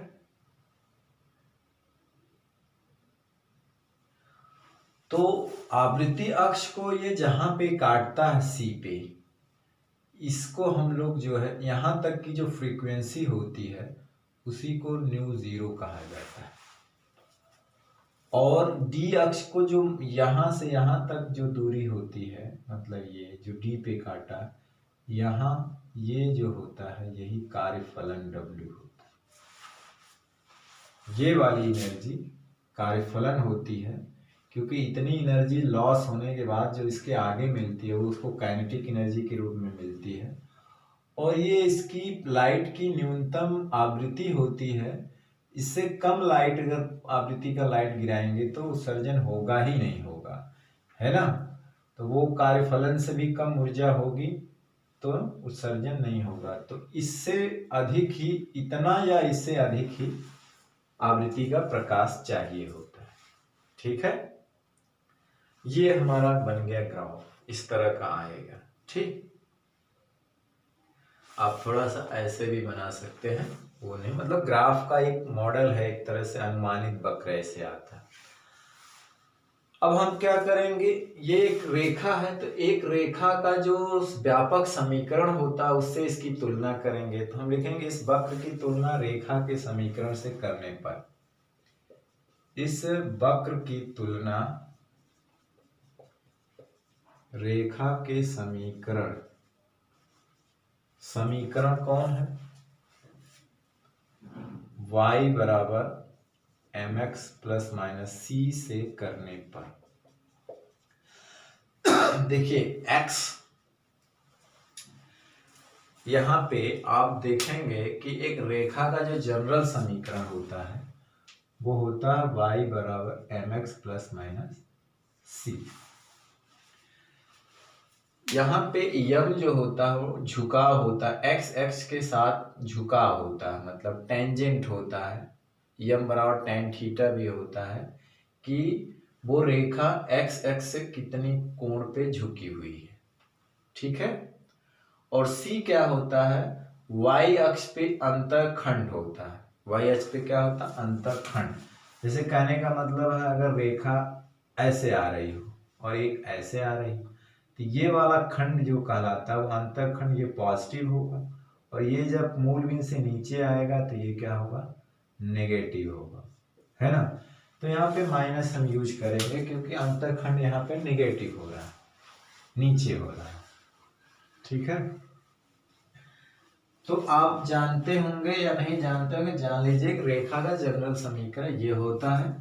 तो आवृत्ति अक्ष को ये जहां पे काटता है सी पे, इसको हम लोग जो है यहां तक की जो फ्रीक्वेंसी होती है उसी को न्यू जीरो कहा जाता है। और डी अक्ष को जो यहां से यहां तक जो दूरी होती है, मतलब ये जो डी पे काटा, यहां ये जो होता है यही कार्यफलन W होता है। ये वाली एनर्जी कार्यफलन होती है, क्योंकि इतनी एनर्जी लॉस होने के बाद जो इसके आगे मिलती है वो उसको काइनेटिक एनर्जी के रूप में मिलती है। और ये इसकी लाइट की न्यूनतम आवृत्ति होती है। इससे कम लाइट अगर आवृत्ति का लाइट गिराएंगे तो उत्सर्जन होगा ही नहीं होगा, है ना। तो वो कार्यफलन से भी कम ऊर्जा होगी तो उत्सर्जन नहीं होगा। तो इससे अधिक ही, इतना या इससे अधिक ही आवृत्ति का प्रकाश चाहिए होता है। ठीक है, ये हमारा बन गया ग्राफ, इस तरह का आएगा। ठीक, आप थोड़ा सा ऐसे भी बना सकते हैं, वो नहीं, मतलब ग्राफ का एक मॉडल है, एक तरह से अनुमानित वक्र ऐसे आता है। अब हम क्या करेंगे, ये एक रेखा है, तो एक रेखा का जो व्यापक समीकरण होता है उससे इसकी तुलना करेंगे। तो हम लिखेंगे इस वक्र की तुलना रेखा के समीकरण से करने पर, इस वक्र की तुलना रेखा के समीकरण, समीकरण कौन है, y बराबर mx प्लस माइनस c से करने पर। देखिए x, यहां पे आप देखेंगे कि एक रेखा का जो जनरल समीकरण होता है वो होता है y बराबर mx प्लस माइनस c। यहाँ पे यम जो होता है वो झुकाव होता है, एक्स एक्स के साथ झुकाव होता है, मतलब टेंजेंट होता है। यम बराबर टेन थीटा भी होता है कि वो रेखा एक्स एक्स से कितनी कोण पे झुकी हुई है। ठीक है, और सी क्या होता है, वाई अक्ष पे अंतःखंड होता है। वाई अक्ष पे क्या होता है, अंतःखंड। जैसे कहने का मतलब है अगर रेखा ऐसे आ रही हो और एक ऐसे आ रही हो, तो ये वाला खंड जो कहलाता है वो अंतःखंड, ये पॉजिटिव होगा, और ये जब मूल बिंदु से नीचे आएगा तो ये क्या होगा, नेगेटिव होगा, है ना। तो यहाँ पे माइनस हम यूज करेंगे क्योंकि अंतःखंड यहाँ पे नेगेटिव हो रहा है, नीचे हो रहा है। ठीक है, तो आप जानते होंगे या नहीं जानते होंगे, जान लीजिए रेखा का जनरल समीकरण ये होता है,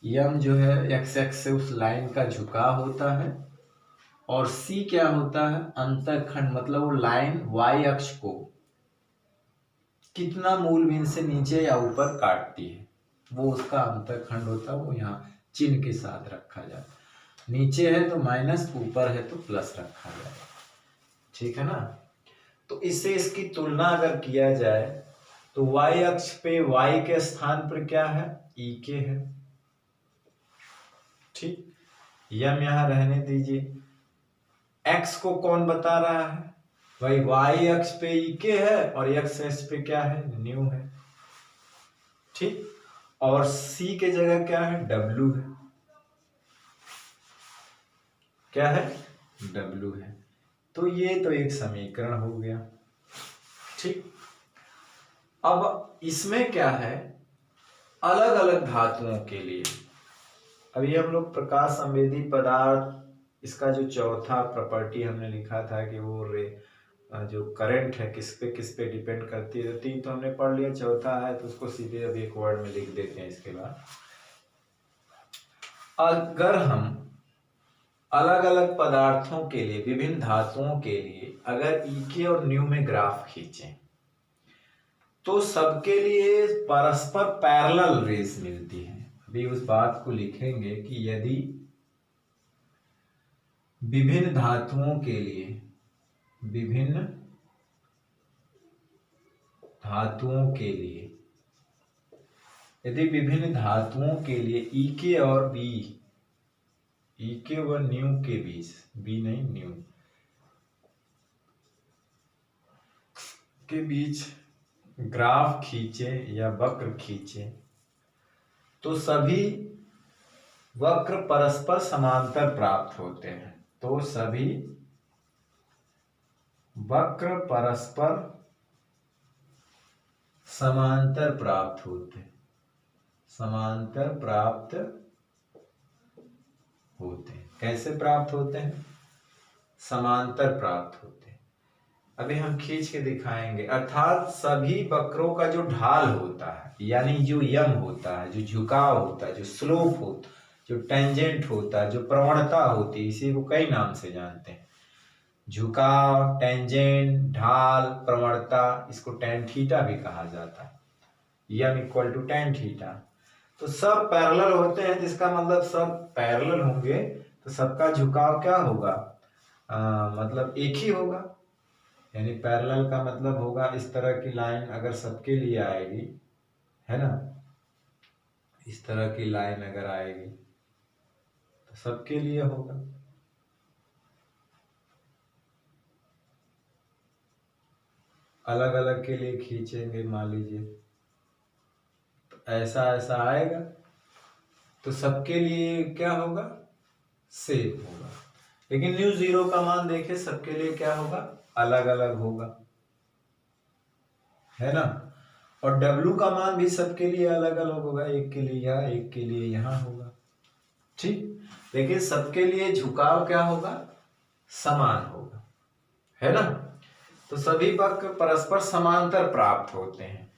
यम जो है एक्स एक्स से उस लाइन का झुकाव होता है, और सी क्या होता है, अंतःखंड, मतलब वो लाइन वाई अक्ष को कितना मूल बिंदु से नीचे या ऊपर काटती है, वो उसका अंतःखंड होता है। वो यहाँ चिन्ह के साथ रखा जाता है, नीचे है तो माइनस, ऊपर है तो प्लस रखा जाए। ठीक है ना। तो इससे इसकी तुलना अगर किया जाए तो y अक्ष पे y के स्थान पर क्या है, ई के है। ठीक, यम यहां रहने दीजिए। x को कौन बता रहा है भाई, y अक्ष पे ई के है और x अक्ष पे क्या है, न्यू है। ठीक, और c के जगह क्या है, w है। क्या है, w है। तो ये तो एक समीकरण हो गया। ठीक, अब इसमें क्या है, अलग अलग धातुओं के लिए, अभी हम लोग प्रकाश संवेदी पदार्थ, इसका जो चौथा प्रॉपर्टी हमने लिखा था कि वो जो करंट है किस पे डिपेंड करती है। तीन तो हमने पढ़ लिया, चौथा है तो उसको सीधे अब एक वर्ड में लिख देते हैं। इसके बाद अगर हम अलग अलग पदार्थों के लिए, विभिन्न धातुओं के लिए अगर ई के और न्यू में ग्राफ खींचें तो सबके लिए परस्पर पैरेलल रेस मिलती है। अभी उस बात को लिखेंगे कि यदि विभिन्न धातुओं के लिए ईके और न्यू के बीच, बी नहीं न्यू के बीच ग्राफ खींचे या वक्र खींचे तो सभी वक्र परस्पर समांतर प्राप्त होते हैं। तो सभी वक्र परस्पर समांतर प्राप्त होते हैं। कैसे प्राप्त होते हैं? समांतर प्राप्त होते हैं। अभी हम खींच के दिखाएंगे। अर्थात सभी वक्रों का जो ढाल होता है, यानी जो यम होता है, जो झुकाव होता है, जो स्लोप होता है, जो टेंजेंट होता है, जो प्रवणता होती है, इसी को कई नाम से जानते हैं। झुकाव, टेंजेंट, ढाल, प्रवणता, इसको टेन थीटा भी कहा जाता है। यम इक्वल टू टेन थीटा। तो सब पैरेलल होते हैं, जिसका मतलब सब पैरेलल होंगे तो सबका झुकाव क्या होगा? मतलब एक ही होगा। यानी पैरेलल का मतलब होगा इस तरह की लाइन अगर सबके लिए आएगी, है ना, इस तरह की लाइन अगर आएगी तो सबके लिए होगा। अलग अलग के लिए खींचेंगे, मान लीजिए तो ऐसा आएगा तो सबके लिए क्या होगा? सेम होगा। लेकिन न्यू जीरो का मान देखें, सबके लिए क्या होगा? अलग अलग होगा, है ना। और डब्लू का मान भी सबके लिए अलग अलग होगा, एक के लिए यहाँ, एक के लिए यहाँ होगा, ठीक। लेकिन सबके लिए झुकाव क्या होगा? समान होगा, है ना। तो सभी वक्र परस्पर समांतर प्राप्त होते हैं।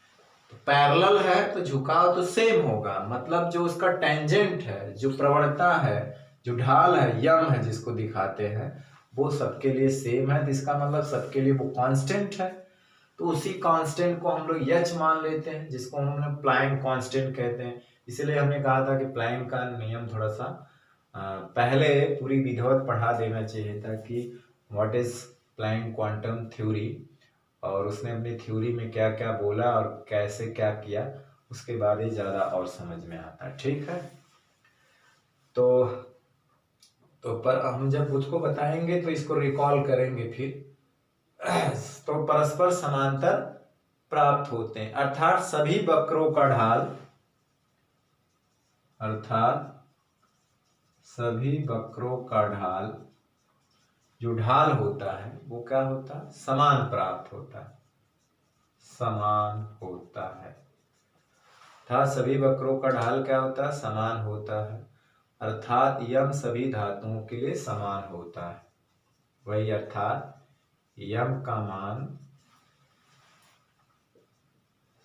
तो पैरेलल है तो झुकाव तो सेम होगा, मतलब जो उसका टेंजेंट है, जो प्रवणता है, जो ढाल है, यम है जिसको दिखाते हैं, वो सबके लिए सेम है। तो इसका मतलब सबके लिए वो कांस्टेंट है। तो उसी कांस्टेंट को हम लोग एच मान लेते हैं, जिसको हम प्लैंक कांस्टेंट कहते हैं। इसीलिए हमने कहा था कि प्लैंक का नियम थोड़ा सा पहले पूरी विधिवत पढ़ा देना चाहिए था कि what is Planck quantum theory, और उसने अपनी थ्योरी में क्या क्या बोला और कैसे क्या किया, उसके बाद ही ज़्यादा और समझ में आता है, ठीक है। तो पर हम जब उसको बताएंगे तो इसको रिकॉल करेंगे फिर। तो परस्पर समांतर प्राप्त होते हैं, अर्थात सभी वक्रों का ढाल, जो ढाल होता है वो क्या होता है? समान प्राप्त होता है, अर्थात सभी वक्रों का ढाल क्या होता है? समान होता है। अर्थात यम सभी धातुओं के लिए समान होता है। वही अर्थात यम का मान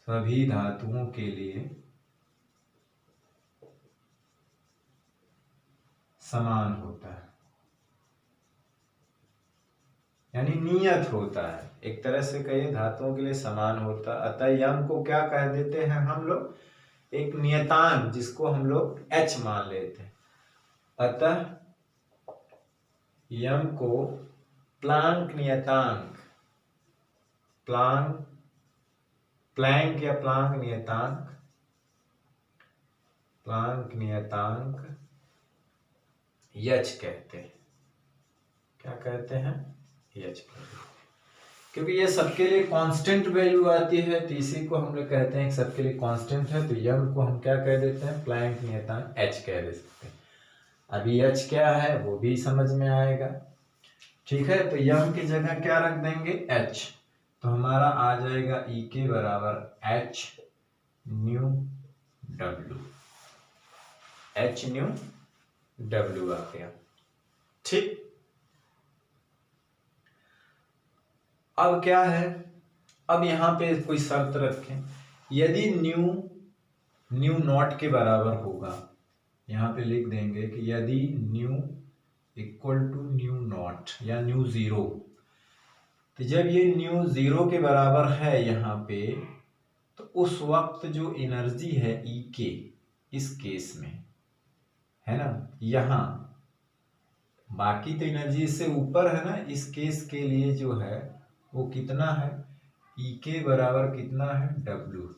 सभी धातुओं के लिए समान होता है, यानी नियत होता है। एक तरह से कहिए धातुओं के लिए समान होता है। अतः यम को क्या कह देते हैं हम लोग? एक नियतांक, जिसको हम लोग h मान लेते हैं। अतः यम को प्लैंक नियतांक, प्लैंक नियतांक यच कहते हैं। क्या कहते हैं? यच कहते हैं। क्योंकि ये सबके लिए कांस्टेंट वैल्यू आती है, तो इसी को हम लोग कहते हैं कि सबके लिए कांस्टेंट है। तो यम को हम क्या कह देते हैं? प्लैंक नियतांक h कह दे सकते हैं। अभी h क्या है वो भी समझ में आएगा, ठीक है। तो यम की जगह क्या रख देंगे? h। तो हमारा आ जाएगा E के बराबर h new W, h new W आ गया, ठीक। अब क्या है? अब यहां पे कोई शर्त रखें, यदि न्यू नॉट के बराबर होगा, यहां पे लिख देंगे कि यदि nu equal to nu naught या न्यू जीरो, तो जब ये न्यू जीरो के बराबर है यहाँ पे, तो उस वक्त जो एनर्जी है ई के इस केस में, है ना, यहाँ बाकी तो एनर्जी इससे ऊपर है ना, इस केस के लिए जो है वो कितना है, ई के बराबर कितना है, W,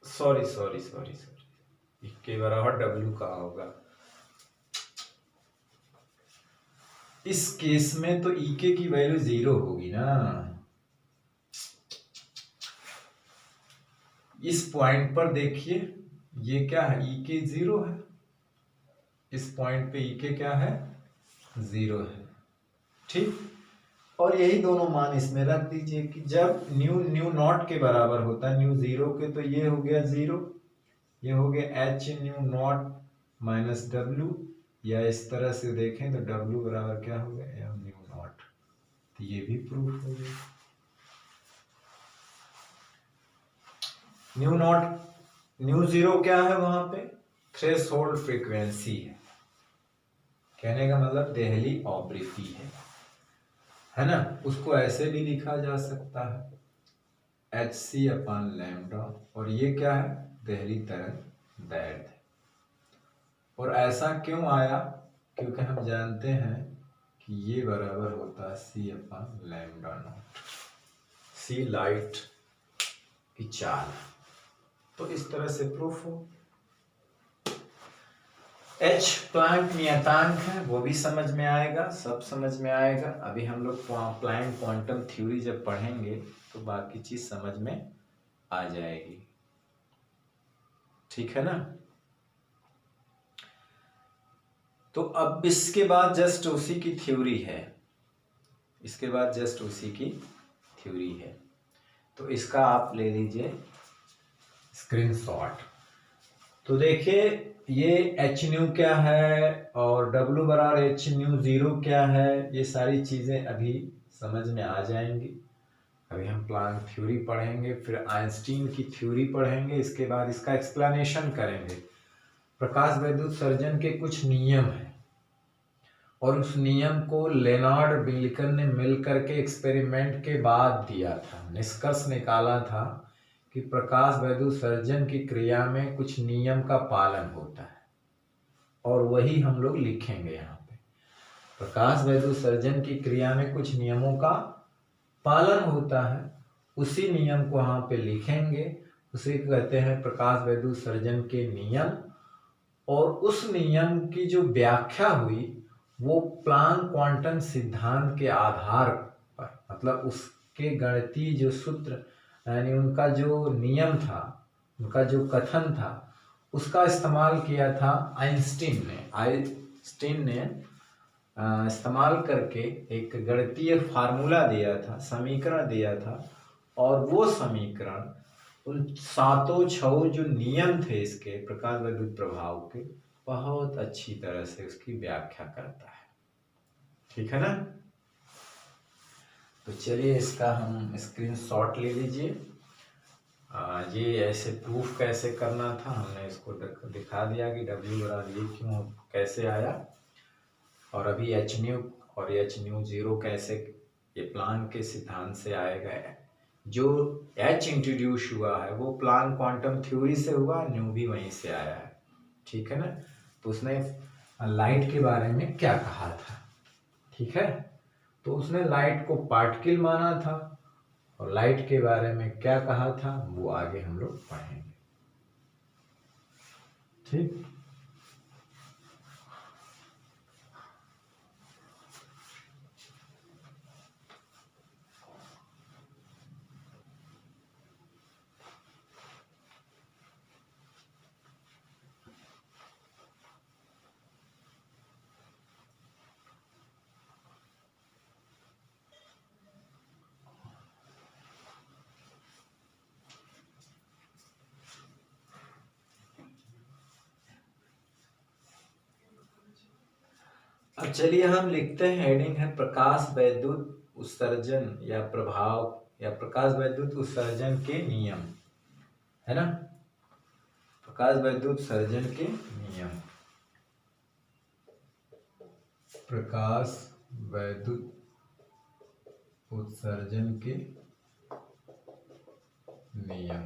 sorry sorry sorry sorry, E के बराबर डब्ल्यू का होगा इस केस में, तो ई के की वैल्यू 0 होगी ना। इस पॉइंट पर देखिए ये क्या है, ई के 0 है, इस पॉइंट पे ई के क्या है, 0 है, ठीक। और यही दोनों मान इसमें रख दीजिए कि जब न्यू नॉट के बराबर होता है, न्यू 0 के, तो ये हो गया 0, ये हो गया H new not minus W, या इस तरह से देखें तो डब्ल्यू बराबर क्या हो गया, एम न्यू नॉट। तो ये भी प्रूफ हो गया। न्यू नॉट, न्यू 0 क्या है वहां पे, थ्रेशोल्ड फ्रीक्वेंसी है, कहने का मतलब देहली आवृत्ति है ना। उसको ऐसे भी लिखा जा सकता है एच सी अपन लैम्डा, और ये क्या है, देहली तरंग दैर्ध्य। और ऐसा क्यों आया, क्योंकि हम जानते हैं कि ये बराबर होता है सी अपन लैम्डा नॉट, सी लाइट की चाल। तो इस तरह से प्रूफ हो। एच प्लैंक नियतांक है, वो भी समझ में आएगा, सब समझ में आएगा। अभी हम लोग प्लैंक क्वांटम थ्योरी जब पढ़ेंगे तो बाकी चीज समझ में आ जाएगी, ठीक है ना। तो अब इसके बाद जस्ट उसी की थ्योरी है, इसके बाद जस्ट उसी की थ्योरी है। तो इसका आप ले लीजिए स्क्रीनशॉट। तो देखिए ये एच न्यू क्या है और डब्ल्यू बराबर एच न्यू 0 क्या है, ये सारी चीजें अभी समझ में आ जाएंगी। अभी हम प्लैंक थ्योरी पढ़ेंगे, फिर आइंस्टीन की थ्योरी पढ़ेंगे, इसके बाद इसका एक्सप्लेनेशन करेंगे। प्रकाश वैद्युत सर्जन के कुछ नियम हैं और उस नियम को लेनार्ड बिल्किन ने मिलकर के एक्सपेरिमेंट के बाद दिया था, निष्कर्ष निकाला था कि प्रकाश वैद्युत सर्जन की क्रिया में कुछ नियम का पालन होता है, और वही हम लोग लिखेंगे यहाँ पे। प्रकाश वैद्युत सर्जन की क्रिया में कुछ नियमों का पालन होता है, उसी नियम को यहाँ पे लिखेंगे, उसे कहते हैं प्रकाश वैद्युत सर्जन के नियम। और उस नियम की जो व्याख्या हुई वो प्लैंक क्वांटम सिद्धांत के आधार पर, मतलब उसके गणितीय जो सूत्र, यानी उनका जो नियम था, उनका जो कथन था, उसका इस्तेमाल किया था आइंस्टीन ने इस्तेमाल करके एक गणितीय फार्मूला दिया था, समीकरण दिया था, और वो समीकरण उन सातों छह जो नियम थे इसके प्रकाश वैद्युत प्रभाव के, बहुत अच्छी तरह से उसकी व्याख्या करता है, ठीक है ना। तो चलिए इसका हम स्क्रीनशॉट ले लीजिए। ये ऐसे प्रूफ कैसे करना था हमने इसको दिखा दिया कि डब्ल्यू बराबर ये क्यों कैसे आया, और अभी एच न्यू और एच न्यू 0 कैसे ये प्लैंक के सिद्धांत से आएगा। जो एच इंट्रोड्यूस हुआ है वो प्लैंक क्वांटम थ्योरी से हुआ, न्यू भी वहीं से आया है, ठीक है ना। तो उसने लाइट के बारे में क्या कहा था, ठीक है, तो उसने लाइट को पार्टिकल माना था, और लाइट के बारे में क्या कहा था वो आगे हम लोग पढ़ेंगे, ठीक। अब चलिए हम लिखते हैं, हेडिंग है प्रकाश वैद्युत उत्सर्जन या प्रभाव या प्रकाश वैद्युत उत्सर्जन के नियम, है ना। प्रकाश वैद्युत उत्सर्जन के नियम, प्रकाश वैद्युत उत्सर्जन के नियम,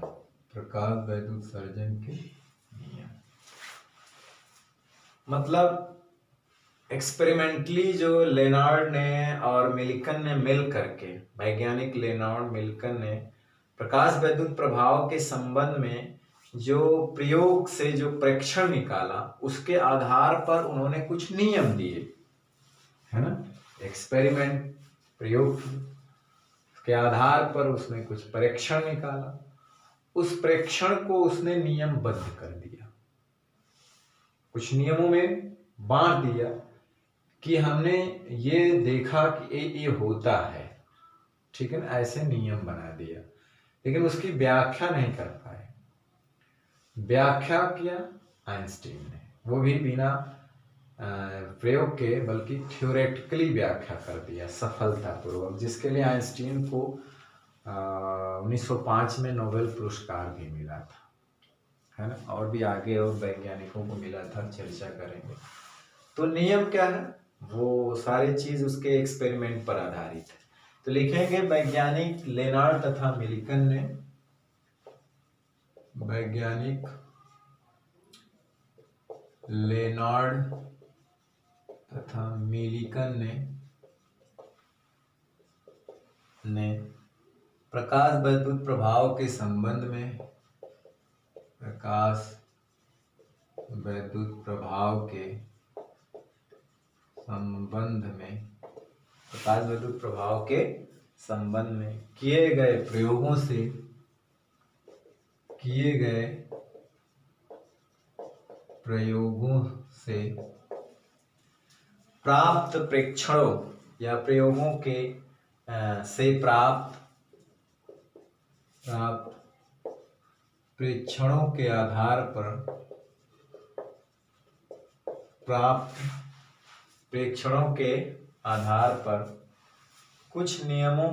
प्रकाश वैद्युत उत्सर्जन के नियम। मतलब एक्सपेरिमेंटली जो लेनार्ड ने और मिल्कन ने मिल करके, वैज्ञानिक लेनार्ड मिल्कन ने प्रकाश वैद्युत प्रभाव के संबंध में जो प्रयोग से जो प्रेक्षण निकाला, उसके आधार पर उन्होंने कुछ नियम दिए, है ना। एक्सपेरिमेंट, प्रयोग के आधार पर उसने कुछ प्रेक्षण निकाला, उस प्रेक्षण को उसने नियमबद्ध कर दिया, कुछ नियमों में बांट दिया कि हमने ये देखा कि ये होता है, ठीक है ना, ऐसे नियम बना दिया। लेकिन उसकी व्याख्या नहीं कर पाए। व्याख्या किया आइंस्टीन ने, वो भी बिना प्रयोग के, बल्कि थ्योरेटिकली व्याख्या कर दिया सफलतापूर्वक, जिसके लिए आइंस्टीन को 1905 में नोबेल पुरस्कार भी मिला था, है ना। और भी आगे और वैज्ञानिकों को मिला था, चर्चा करेंगे। तो नियम क्या है, वो सारी चीज उसके एक्सपेरिमेंट पर आधारित है। तो लिखेंगे वैज्ञानिक लेनार्ड तथा मिल्कन ने, वैज्ञानिक लेनार्ड तथा मिल्कन ने प्रकाश वैद्युत प्रभाव के संबंध में, प्रकाश वैद्युत प्रभाव के संबंध में, प्रकाश वैद्युत प्रभाव के संबंध में किए गए प्रयोगों से, किए गए प्रयोगों से प्राप्त प्रेक्षणों या प्रयोगों के से प्राप्त प्रेक्षणों के आधार पर, प्राप्त प्रेक्षणों के आधार पर कुछ नियमों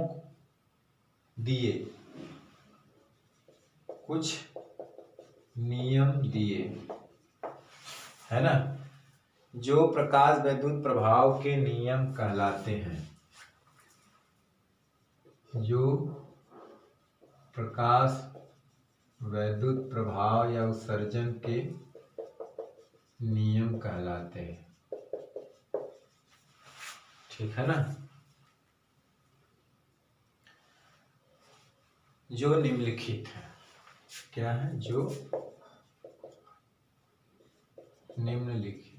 दिए, कुछ नियम दिए, है ना, जो प्रकाश वैद्युत प्रभाव के नियम कहलाते हैं, जो प्रकाश वैद्युत प्रभाव या उत्सर्जन के नियम कहलाते हैं, ठीक है ना। जो निम्नलिखित है, क्या है, जो निम्नलिखित,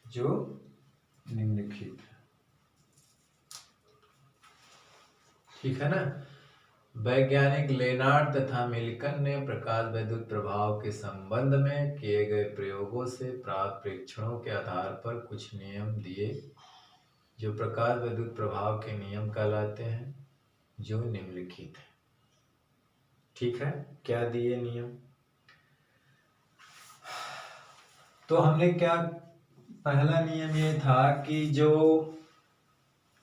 जो निम्नलिखित, ठीक है ना। वैज्ञानिक लेनार्ड तथा मिल्कन ने प्रकाश वैद्युत प्रभाव के संबंध में किए गए प्रयोगों से प्राप्त प्रेक्षणों के आधार पर कुछ नियम दिए, जो प्रकाश वैद्युत प्रभाव के नियम कहलाते हैं, जो निम्नलिखित है, ठीक है। क्या दिए नियम, तो हमने क्या, पहला नियम ये था कि जो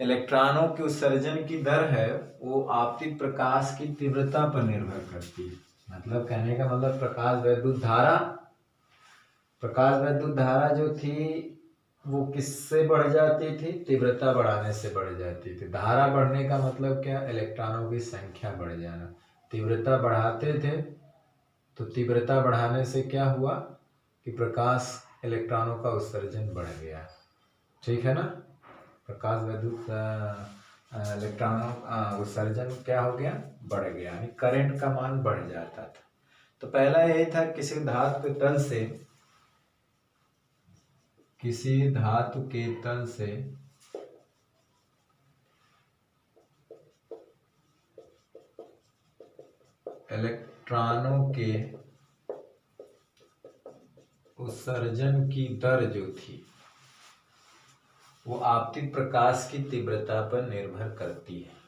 इलेक्ट्रॉनों के उत्सर्जन की दर है वो आपतित प्रकाश की तीव्रता पर निर्भर करती है। मतलब कहने का मतलब प्रकाश वैद्युत धारा जो थी वो किससे बढ़ जाती थी, तीव्रता बढ़ाने से बढ़ जाती थी। धारा बढ़ने का मतलब क्या, इलेक्ट्रॉनों की संख्या बढ़ जाना। तीव्रता बढ़ाते थे तो तीव्रता बढ़ाने से क्या हुआ कि प्रकाश इलेक्ट्रॉनों का उत्सर्जन बढ़ गया, ठीक है ना। प्रकाश वैद्युत इलेक्ट्रॉनों उत्सर्जन क्या हो गया, बढ़ गया, यानी करंट का मान बढ़ जाता था। तो पहला यही था, किसी धातु के तल से, किसी धातु के तल से इलेक्ट्रॉनों के उत्सर्जन की दर जो थी वो आपतित प्रकाश की तीव्रता पर निर्भर करती है।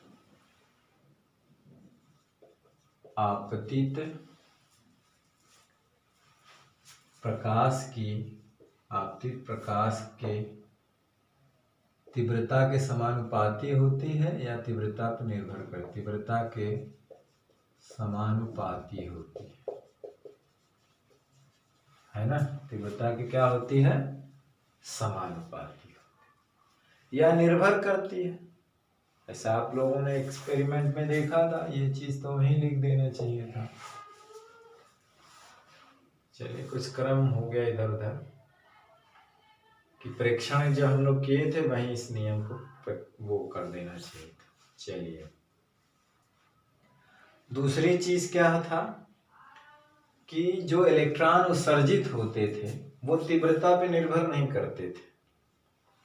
आपतित प्रकाश के तीव्रता के समानुपाती होती है या तीव्रता पर निर्भर कर, तीव्रता के समानुपाती होती है ना। तीव्रता की क्या होती है, समानुपाती। या निर्भर करती है। ऐसा आप लोगों ने एक्सपेरिमेंट में देखा था, ये चीज तो वहीं लिख देना चाहिए था। चलिए कुछ क्रम हो गया इधर उधर कि प्रेक्षण जो हम लोग किए थे वहीं इस नियम को वो कर देना चाहिए था। चलिए दूसरी चीज क्या था कि जो इलेक्ट्रॉन उत्सर्जित होते थे वो तीव्रता पे निर्भर नहीं करते थे,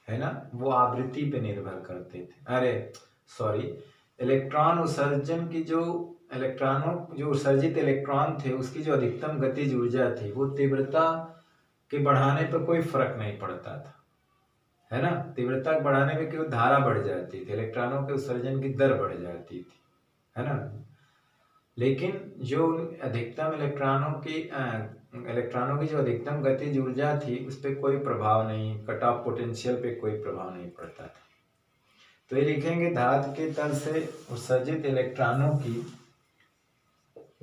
है ना, वो आवृत्ति पे निर्भर करते थे। अरे सॉरी, इलेक्ट्रॉन उत्सर्जन की जो उत्सर्जित इलेक्ट्रॉन थे उसकी जो अधिकतम गतिज ऊर्जा थी वो तीव्रता के बढ़ाने पर कोई फर्क नहीं पड़ता था, है ना। तीव्रता बढ़ाने में केवल धारा बढ़ जाती थी, इलेक्ट्रॉनों के उत्सर्जन की दर बढ़ जाती थी, है ना। लेकिन जो अधिकतम इलेक्ट्रॉनों की जो अधिकतम गतिज ऊर्जा थी उस पर कोई प्रभाव नहीं, कट ऑफ पोटेंशियल पे कोई प्रभाव नहीं पड़ता था। तो ये लिखेंगे धातु के तल से उत्सर्जित इलेक्ट्रॉनों की,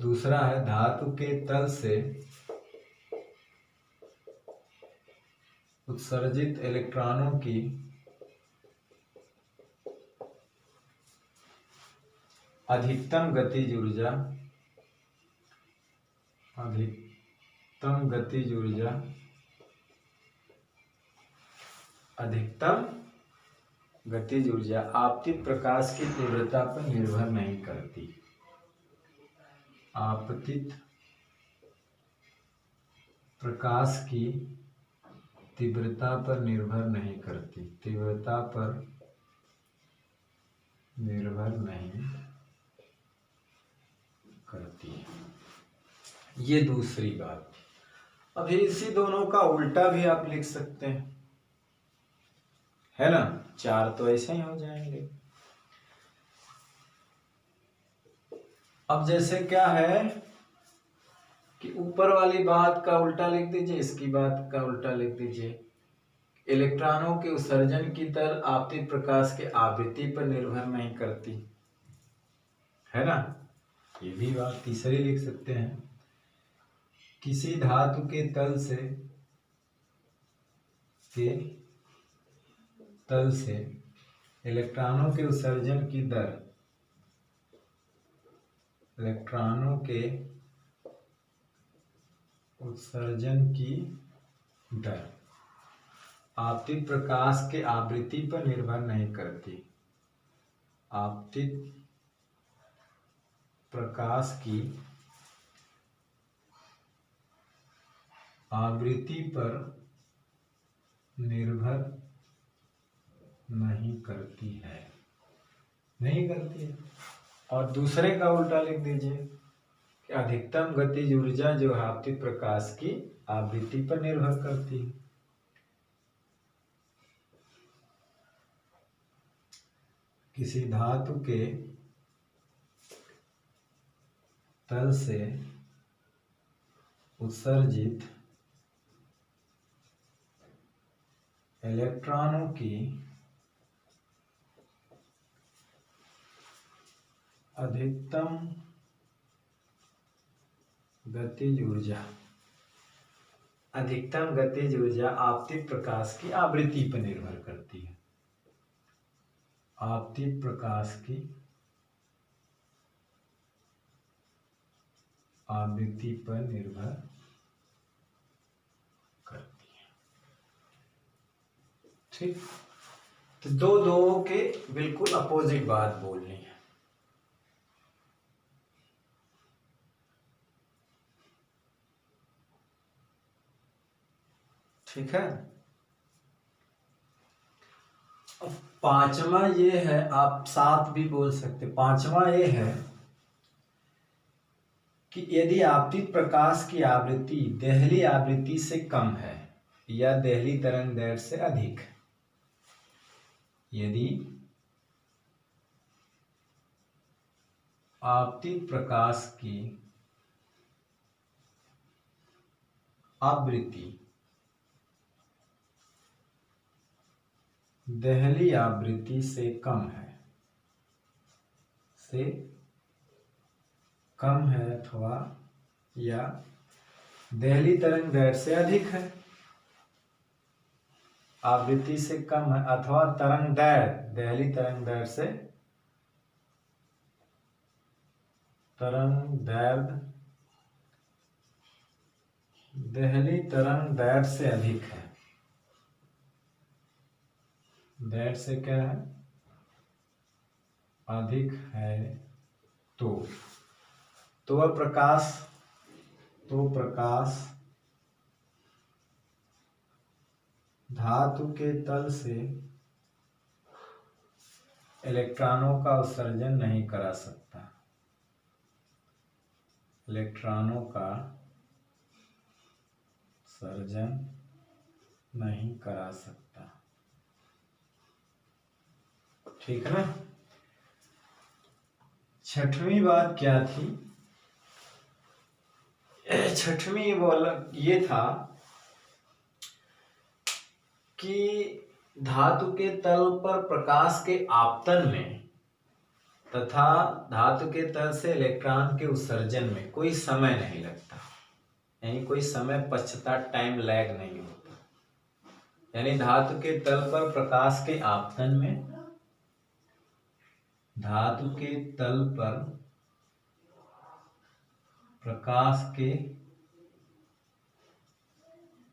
दूसरा है धातु के तल से उत्सर्जित इलेक्ट्रॉनों की अधिकतम गतिज ऊर्जा, अधिकतम गतिज ऊर्जा आपतित प्रकाश की तीव्रता पर निर्भर नहीं करती। आपतित प्रकाश की तीव्रता पर निर्भर नहीं करती, तीव्रता पर निर्भर नहीं करती। ये दूसरी बात। अभी इसी दोनों का उल्टा भी आप लिख सकते हैं, है ना। चार तो ऐसे ही हो जाएंगे। अब जैसे क्या है कि ऊपर वाली बात का उल्टा लिख दीजिए, इसकी बात का उल्टा लिख दीजिए। इलेक्ट्रॉनों के उत्सर्जन की दर आपतित प्रकाश के आवृत्ति पर निर्भर नहीं करती, है ना। ये भी बात तीसरी लिख सकते हैं। किसी धातु के तल से इलेक्ट्रॉनों के उत्सर्जन की दर, इलेक्ट्रॉनों के उत्सर्जन की दर आपतित प्रकाश के आवृत्ति पर निर्भर नहीं करती। आपतित प्रकाश की आवृत्ति पर निर्भर नहीं करती है, नहीं करती है। और दूसरे का उल्टा लिख दीजिए कि अधिकतम गतिज ऊर्जा जो है आपतित प्रकाश की आवृत्ति पर निर्भर करती है। किसी धातु के तल से उत्सर्जित इलेक्ट्रॉनों की अधिकतम गतिज ऊर्जा आपतित प्रकाश की आवृत्ति पर निर्भर करती है। आपतित प्रकाश की आवृत्ति पर निर्भर करती है। ठीक, तो दो के बिल्कुल अपोजिट बात बोलनी है। ठीक है। अब पांचवा ये है, आप सात भी बोल सकते। पांचवा ये है कि यदि आपतित प्रकाश की आवृत्ति देहली आवृत्ति से कम है या देहली तरंग दैर्ध्य से अधिक, यदि आपतित प्रकाश की आवृत्ति देहली आवृत्ति से कम है अथवा या देहली तरंग दैर्ध्य से अधिक है। आवृत्ति से कम है अथवा तरंग दैर्घ्य दहली तरंग दैर्घ्य से दहली तरंग दैर्घ्य से अधिक है। दैर्घ्य से क्या है? अधिक है तो वह प्रकाश धातु के तल से इलेक्ट्रॉनों का उत्सर्जन नहीं करा सकता। इलेक्ट्रॉनों का सर्जन नहीं करा सकता। ठीक है ना। छठवीं बात क्या थी? छठवीं ये था कि धातु के तल पर प्रकाश के आपतन में तथा धातु के तल से इलेक्ट्रॉन के उत्सर्जन में कोई समय नहीं लगता, यानी कोई समय पश्चात टाइम लैग नहीं होता। यानी धातु के तल पर प्रकाश के आपतन में, धातु के तल पर प्रकाश के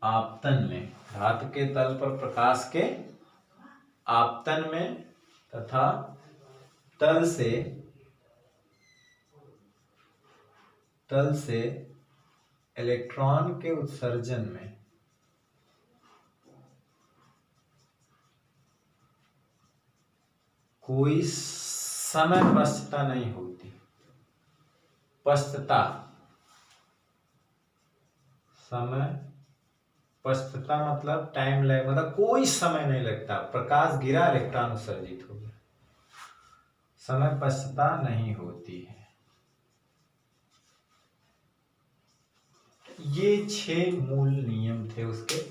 आपतन में, धातु के तल पर प्रकाश के आपतन में तथा तल से इलेक्ट्रॉन के उत्सर्जन में कोई समय पश्चता नहीं होती। पश्चता मतलब टाइम लैग, मतलब कोई समय नहीं लगता। प्रकाश गिरा, इलेक्ट्रॉन उत्सर्जित हो गया, समय पश्चता नहीं होती है। ये 6 मूल नियम थे उसके,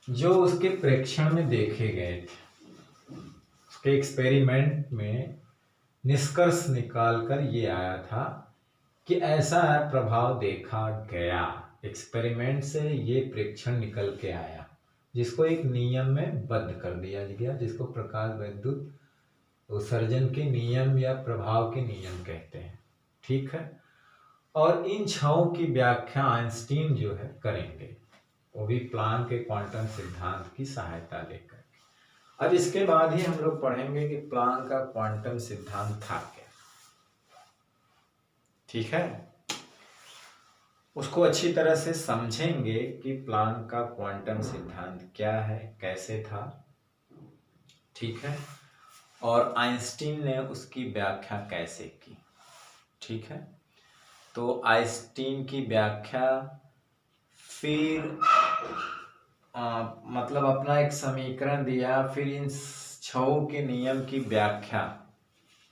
जो उसके प्रेक्षण में देखे गए थे। उसके एक्सपेरिमेंट में निष्कर्ष निकालकर ये आया था कि ऐसा प्रभाव देखा गया। एक्सपेरिमेंट से ये प्रेक्षण निकल के आया, जिसको एक नियम में बद्ध कर दिया गया, जिसको प्रकाश वैद्युत उत्सर्जन के नियम या प्रभाव के नियम कहते हैं। ठीक है। और इन 6 की व्याख्या आइंस्टीन जो है करेंगे, वो भी प्लांक के क्वांटम सिद्धांत की सहायता लेकर। अब इसके बाद ही हम लोग पढ़ेंगे कि प्लांक का क्वांटम सिद्धांत था क्या। ठीक है। उसको अच्छी तरह से समझेंगे कि प्लांक का क्वांटम सिद्धांत क्या है, कैसे था। ठीक है। और आइंस्टीन ने उसकी व्याख्या कैसे की। ठीक है। तो आइंस्टीन की व्याख्या, फिर मतलब अपना एक समीकरण दिया, फिर इन 6 के नियम की व्याख्या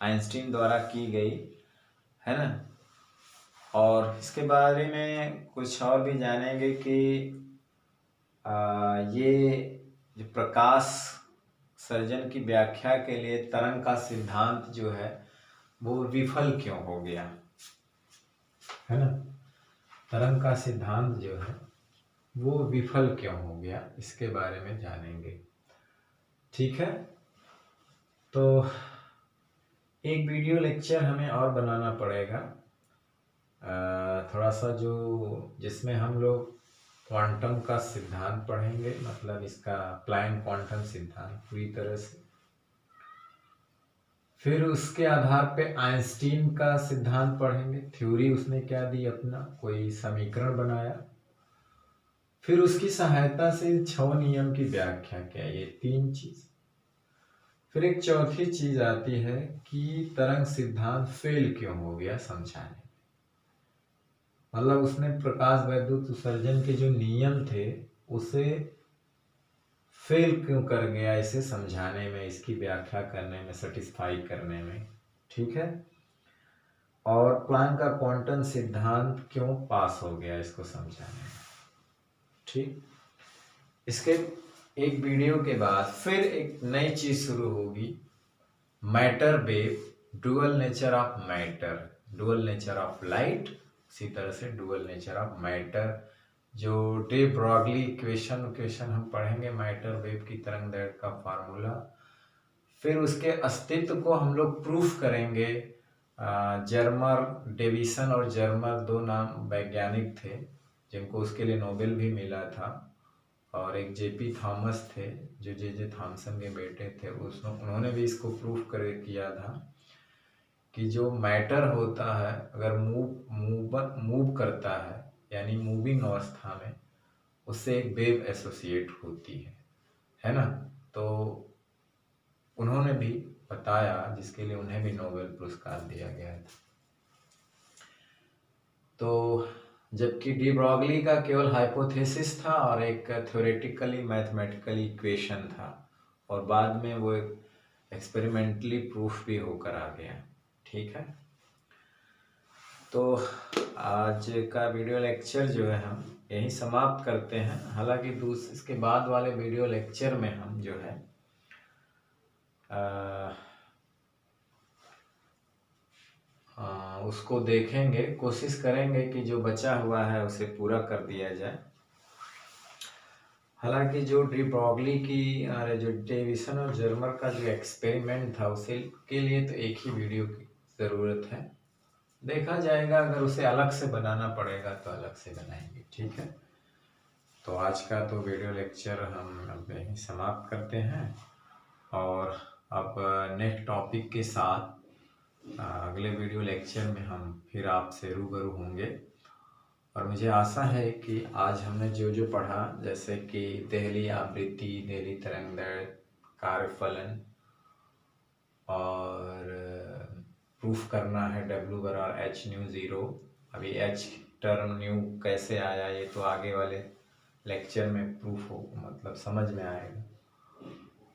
आइंस्टीन द्वारा की गई है ना। और इसके बारे में कुछ और भी जानेंगे कि ये जो प्रकाश सर्जन की व्याख्या के लिए तरंग का सिद्धांत जो है वो विफल क्यों हो गया, है ना। तरंग का सिद्धांत जो है वो विफल क्यों हो गया, इसके बारे में जानेंगे। ठीक है। तो एक वीडियो लेक्चर हमें और बनाना पड़ेगा, थोड़ा सा, जो जिसमें हम लोग क्वांटम का सिद्धांत पढ़ेंगे, मतलब इसका प्लैंक क्वांटम सिद्धांत पूरी तरह से। फिर उसके आधार पे आइंस्टीन का सिद्धांत पढ़ेंगे, थ्योरी उसने क्या दी, अपना कोई समीकरण बनाया। फिर उसकी सहायता से 6 नियम की व्याख्या किया, ये 3 चीज। फिर एक चौथी चीज आती है कि तरंग सिद्धांत फेल क्यों हो गया समझाने, मतलब उसने प्रकाश वैद्युत उत्सर्जन के जो नियम थे उसे फेल क्यों कर गया, इसे समझाने में, इसकी व्याख्या करने में, सेटिस्फाई करने में। ठीक है। और प्लांक का क्वांटम सिद्धांत क्यों पास हो गया, इसको समझाने में। ठीक। इसके एक वीडियो के बाद फिर एक नई चीज शुरू होगी, matter wave, dual nature of matter, dual nature of light, इसी तरह से डुअल नेचर ऑफ मैटर जो डी ब्रॉगली इक्वेशन हम पढ़ेंगे, मैटर वेव की तरंग दैर्घ्य का फार्मूला। फिर उसके अस्तित्व को हम लोग प्रूफ करेंगे। जर्मर डेविसन और जर्मर दो नाम वैज्ञानिक थे जिनको उसके लिए नोबेल भी मिला था, और एक जेपी थॉमस थे जो जे थॉमसन के बेटे थे। उन्होंने भी इसको प्रूफ कर किया था कि जो मैटर होता है अगर मूव करता है यानी मूविंग अवस्था में, उससे एक वेव एसोसिएट होती है ना। तो उन्होंने भी बताया, जिसके लिए उन्हें भी नोबेल पुरस्कार दिया गया था। तो जबकि डी ब्रॉगली का केवल हाइपोथेसिस था और एक थ्योरेटिकली मैथमेटिकली इक्वेशन था, और बाद में वो एक्सपेरिमेंटली प्रूफ भी होकर आ गया। ठीक है, तो आज का वीडियो लेक्चर जो है हम यहीं समाप्त करते हैं। हालांकि इसके बाद वाले वीडियो लेक्चर में हम जो है उसको देखेंगे, कोशिश करेंगे कि जो बचा हुआ है उसे पूरा कर दिया जाए। हालांकि जो डी ब्रॉगली की जो डेविसन और जर्मर का जो एक्सपेरिमेंट था उसे के लिए तो एक ही वीडियो की ज़रूरत है। देखा जाएगा, अगर उसे अलग से बनाना पड़ेगा तो अलग से बनाएंगे। ठीक है, तो आज का तो वीडियो लेक्चर हम अब यहीं समाप्त करते हैं, और अब नेक्स्ट टॉपिक के साथ अगले वीडियो लेक्चर में हम फिर आपसे रूबरू होंगे। और मुझे आशा है कि आज हमने जो जो पढ़ा, जैसे कि देहली आवृत्ति, देहली तरंग दैर्घ्य, कार्यफलन, और प्रूफ करना है W बराबर एच न्यू ज़ीरो। अभी एच टर्म न्यू कैसे आया ये तो आगे वाले लेक्चर में प्रूफ हो, मतलब समझ में आएगा।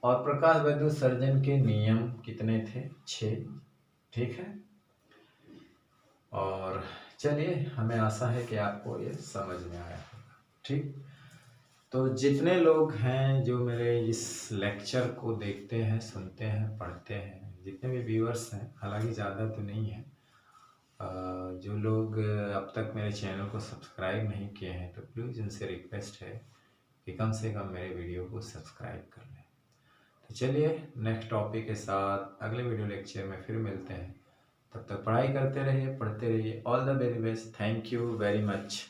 और प्रकाश विद्युत सर्जन के नियम कितने थे? 6। ठीक है, और चलिए, हमें आशा है कि आपको ये समझ में आया होगा। ठीक, तो जितने लोग हैं जो मेरे इस लेक्चर को देखते हैं, सुनते हैं, पढ़ते हैं, जितने भी व्यूअर्स हैं, हालांकि ज़्यादा तो नहीं है, जो लोग अब तक मेरे चैनल को सब्सक्राइब नहीं किए हैं, तो प्लीज़ उनसे रिक्वेस्ट है कि कम से कम मेरे वीडियो को सब्सक्राइब कर लें। तो चलिए, नेक्स्ट टॉपिक के साथ अगले वीडियो लेक्चर में फिर मिलते हैं। तब तक पढ़ाई करते रहिए, पढ़ते रहिए। All the very best. Thank you very much.